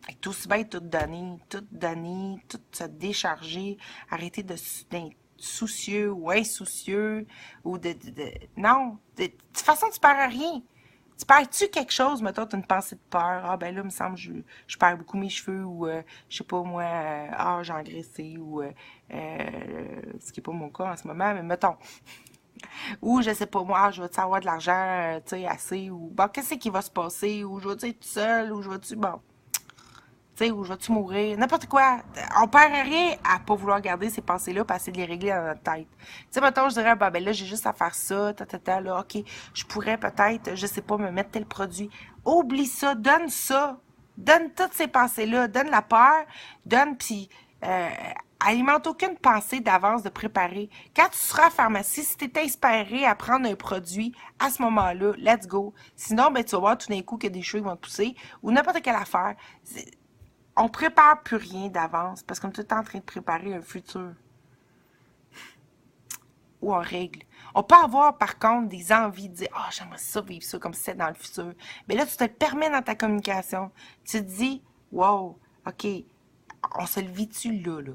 Fait que tout aussi bien tout donner, tout se décharger, arrêter d'être soucieux ou insoucieux, ou non, de toute façon, tu perds rien. Tu perds-tu quelque chose, mettons, tu as une pensée de peur, ah ben là, il me semble, je perds beaucoup mes cheveux, ou je sais pas moi, j'ai engraissé, ou ce qui n'est pas mon cas en ce moment, mais mettons, ou je sais pas moi, je vais-tu avoir de l'argent, tu sais, assez, ou bon, qu'est-ce qui va se passer, ou je vais-tu être tout seul, ou je vais-tu, bon, tu sais, ou je vais-tu mourir, n'importe quoi. On perd rien à pas vouloir garder ces pensées-là, passer de les régler dans notre tête. Tu sais, mettons, je dirais, ben là, j'ai juste à faire ça, là, ok, je pourrais peut-être, je sais pas, me mettre tel produit. Oublie ça, donne ça. Donne toutes ces pensées-là, donne la peur, donne, puis alimente aucune pensée d'avance de préparer. Quand tu seras à la pharmacie, si tu es inspiré à prendre un produit, à ce moment-là, let's go. Sinon, ben, tu vas voir tout d'un coup qu'il y a des cheveux qui vont te pousser, ou n'importe quelle affaire. On prépare plus rien d'avance parce qu'on est tout le temps en train de préparer un futur. Ou on règle. On peut avoir, par contre, des envies de dire « Ah, oh, j'aimerais ça, vivre ça comme si c'était dans le futur. » Mais là, tu te le permets dans ta communication. Tu te dis « Wow, OK, on se le vit-tu là, là? »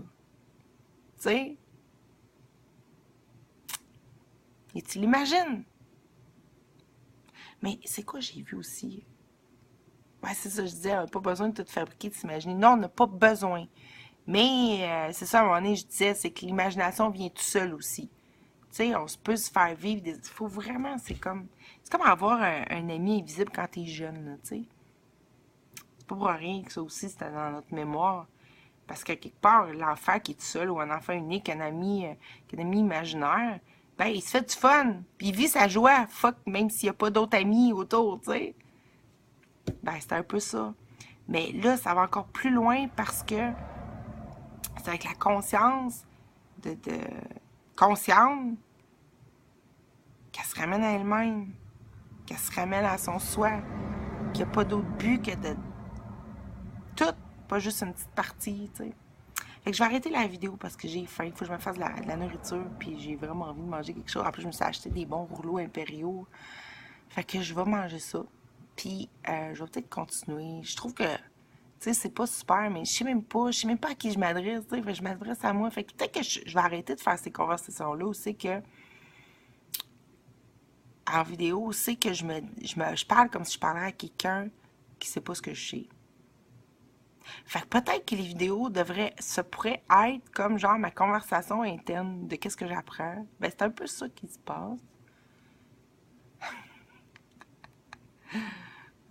Tu sais? Et tu l'imagines. Mais c'est quoi j'ai vu aussi? Ouais, c'est ça, je disais, on n'a pas besoin de tout fabriquer, de s'imaginer. Non, on n'a pas besoin. Mais c'est ça, à un moment donné, je disais, c'est que l'imagination vient tout seul aussi. Tu sais, on peut se faire vivre des... Il faut vraiment, c'est comme avoir un ami invisible quand t'es jeune, là, tu sais. C'est pas pour rien que ça aussi, c'est dans notre mémoire. Parce que quelque part, l'enfant qui est tout seul ou un enfant unique, un ami imaginaire, ben, il se fait du fun. Puis il vit sa joie. Fuck, même s'il n'y a pas d'autres amis autour, tu sais. Ben, c'est un peu ça. Mais là, ça va encore plus loin parce que c'est avec la conscience de consciente qu'elle se ramène à elle-même, qu'elle se ramène à son soi, qu'il n'y a pas d'autre but que de tout, pas juste une petite partie, tu sais. Fait que je vais arrêter la vidéo parce que j'ai faim, il faut que je me fasse de la nourriture, puis j'ai vraiment envie de manger quelque chose. En plus, je me suis acheté des bons rouleaux impériaux. Fait que je vais manger ça. Puis, je vais peut-être continuer. Je trouve que, tu sais, c'est pas super, mais je sais même pas à qui je m'adresse, tu sais. Fait que je m'adresse à moi. Fait que peut-être que je vais arrêter de faire ces conversations-là aussi, que en vidéo, c'est que je parle comme si je parlais à quelqu'un qui sait pas ce que je sais. Fait que peut-être que les vidéos pourraient être comme genre ma conversation interne de qu'est-ce que j'apprends. Ben, c'est un peu ça qui se passe.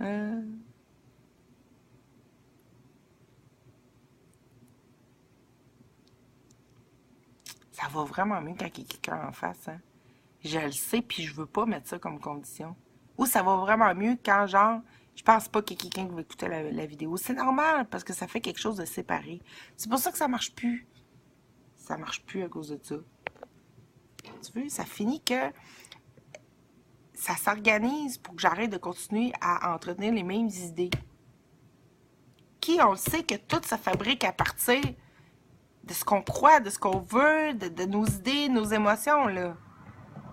Euh, ça va vraiment mieux quand il y a quelqu'un en face, hein. Je le sais, puis je veux pas mettre ça comme condition. Ou ça va vraiment mieux quand, genre, je pense pas qu'il y ait quelqu'un qui va écouter la vidéo. C'est normal, parce que ça fait quelque chose de séparé. C'est pour ça que ça marche plus. Ça marche plus à cause de ça. Tu vois, ça finit que ça s'organise pour que j'arrête de continuer à entretenir les mêmes idées. On le sait que tout se fabrique à partir de ce qu'on croit, de ce qu'on veut, de nos idées, nos émotions, là.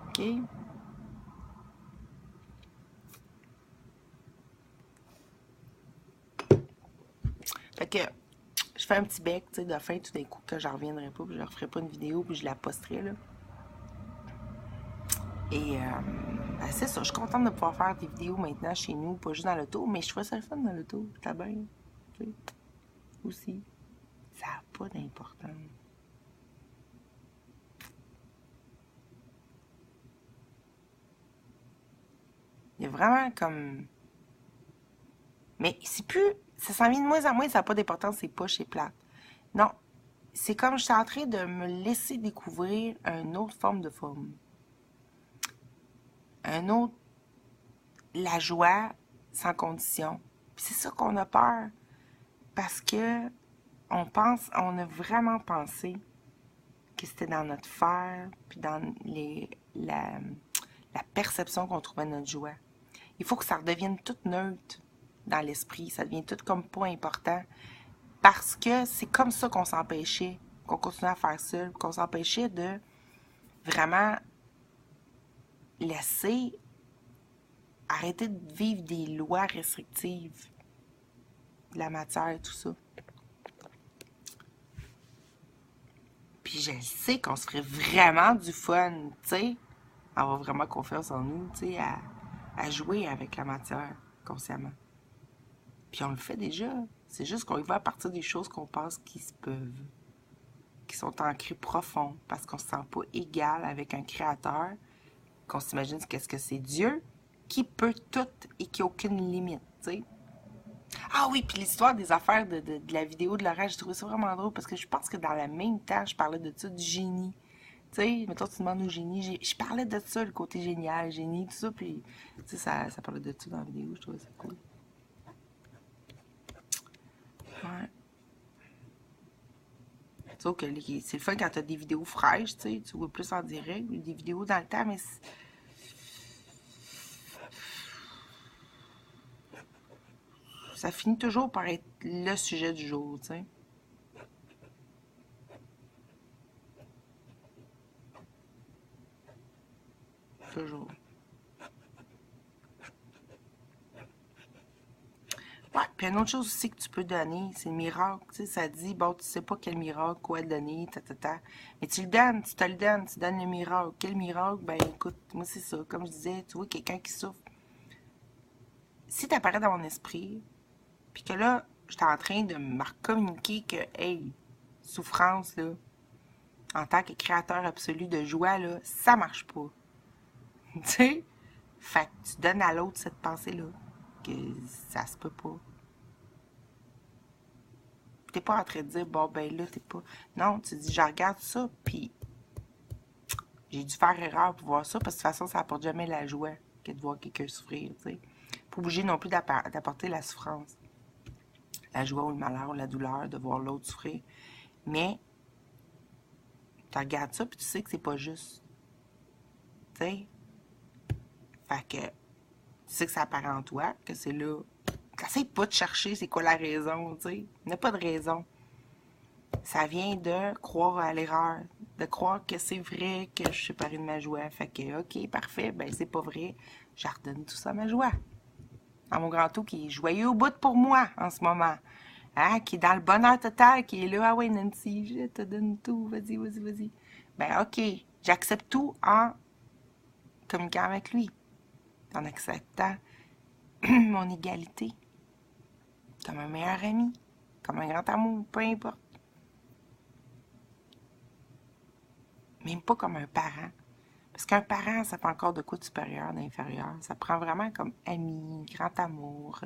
OK? Fait que je fais un petit bec, tu sais, de fin, tout d'un coup, que j'en reviendrai pas, puis je referai pas une vidéo, puis je la posterai, là. Et ben c'est ça, je suis contente de pouvoir faire des vidéos maintenant chez nous, pas juste dans l'auto, mais je ferais ça le fun dans l'auto, t'as bien, tu sais, aussi. Ça n'a pas d'importance. Il y a vraiment comme... Mais c'est plus... Ça s'en vient de moins en moins, ça n'a pas d'importance, c'est pas chez plate. Non, c'est comme je suis en train de me laisser découvrir une autre forme de forme. Un autre... La joie sans condition. Puis c'est ça qu'on a peur. Parce que on a vraiment pensé que c'était dans notre faire, puis dans la perception qu'on trouvait notre joie. Il faut que ça redevienne tout neutre dans l'esprit, ça devient tout comme pas important, parce que c'est comme ça qu'on s'empêchait, qu'on continuait à faire ça, qu'on s'empêchait de vraiment laisser arrêter de vivre des lois restrictives de la matière et tout ça. Puis je sais qu'on se ferait vraiment du fun, tu sais, avoir vraiment confiance en nous, tu sais, à jouer avec la matière consciemment. Puis on le fait déjà. C'est juste qu'on y va à partir des choses qu'on pense qui se peuvent, qui sont ancrées profond, parce qu'on se sent pas égal avec un créateur, qu'on s'imagine qu'est-ce que c'est Dieu, qui peut tout et qui n'a aucune limite, tu sais. Ah oui, puis l'histoire des affaires de la vidéo de l'orage, j'ai trouvé ça vraiment drôle, parce que je pense que dans le même temps, je parlais de ça, du génie. Tu sais, mettons, tu demandes au génie, je parlais de ça, le côté génial, génie, tout ça, puis, tu sais, ça parlait de ça dans la vidéo, je trouvais ça cool. Ouais. Sauf que c'est le fun quand t'as des vidéos fraîches, tu sais, tu vois plus en direct, des vidéos dans le temps, mais ça finit toujours par être le sujet du jour, tu sais. Toujours. Ouais, puis une autre chose aussi que tu peux donner, c'est le miracle. Tu sais, ça dit, bon, tu sais pas quel miracle, quoi donner, Mais tu le donnes, tu te le donnes, tu donnes le miracle. Quel miracle? Ben écoute, moi c'est ça. Comme je disais, tu vois, quelqu'un qui souffre. Si tu apparais dans mon esprit, puis que là, j'étais en train de me communiquer que, hey, souffrance, là, en tant que créateur absolu de joie, là, ça marche pas. Tu sais? Fait que tu donnes à l'autre cette pensée-là, que ça se peut pas. T'es pas en train de dire, bon, ben là, t'es pas... Non, tu dis, je regarde ça, puis j'ai dû faire erreur pour voir ça, parce que de toute façon, ça apporte jamais la joie que de voir quelqu'un souffrir, tu sais. Pas obligé non plus d'apporter la souffrance, la joie ou le malheur ou la douleur de voir l'autre souffrir. Mais, tu regardes ça, puis tu sais que c'est pas juste. Tu sais? Fait que, tu sais que ça apparaît en toi, que c'est là. T'essayes pas de chercher c'est quoi la raison, tu sais. Il n'y a pas de raison. Ça vient de croire à l'erreur, de croire que c'est vrai que je suis séparée de ma joie. Fait que, ok, parfait, ben c'est pas vrai. Je redonne tout ça à ma joie. À mon grand tout qui est joyeux au bout pour moi en ce moment. Hein, qui est dans le bonheur total, qui est là, ah ouais, Nancy, je te donne tout, vas-y, vas-y, vas-y. Ben, ok, j'accepte tout en communiquant avec lui. en acceptant mon égalité comme un meilleur ami, comme un grand amour, peu importe. Même pas comme un parent. Parce qu'un parent, ça fait encore de quoi de supérieur, d'inférieur. Ça prend vraiment comme ami, grand amour,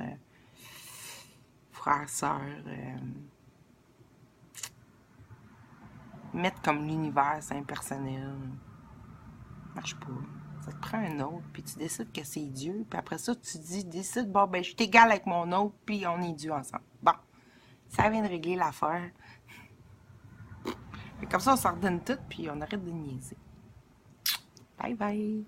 frère, sœur. Mettre comme l'univers, c'est impersonnel. Marche pas. Ça te prend un autre, puis tu décides que c'est Dieu, puis après ça, tu décides, bon, ben, je suis égal avec mon autre, puis on est Dieu ensemble. Bon, ça vient de régler l'affaire. Comme ça, on s'ordonne tout, puis on arrête de niaiser. Bye bye!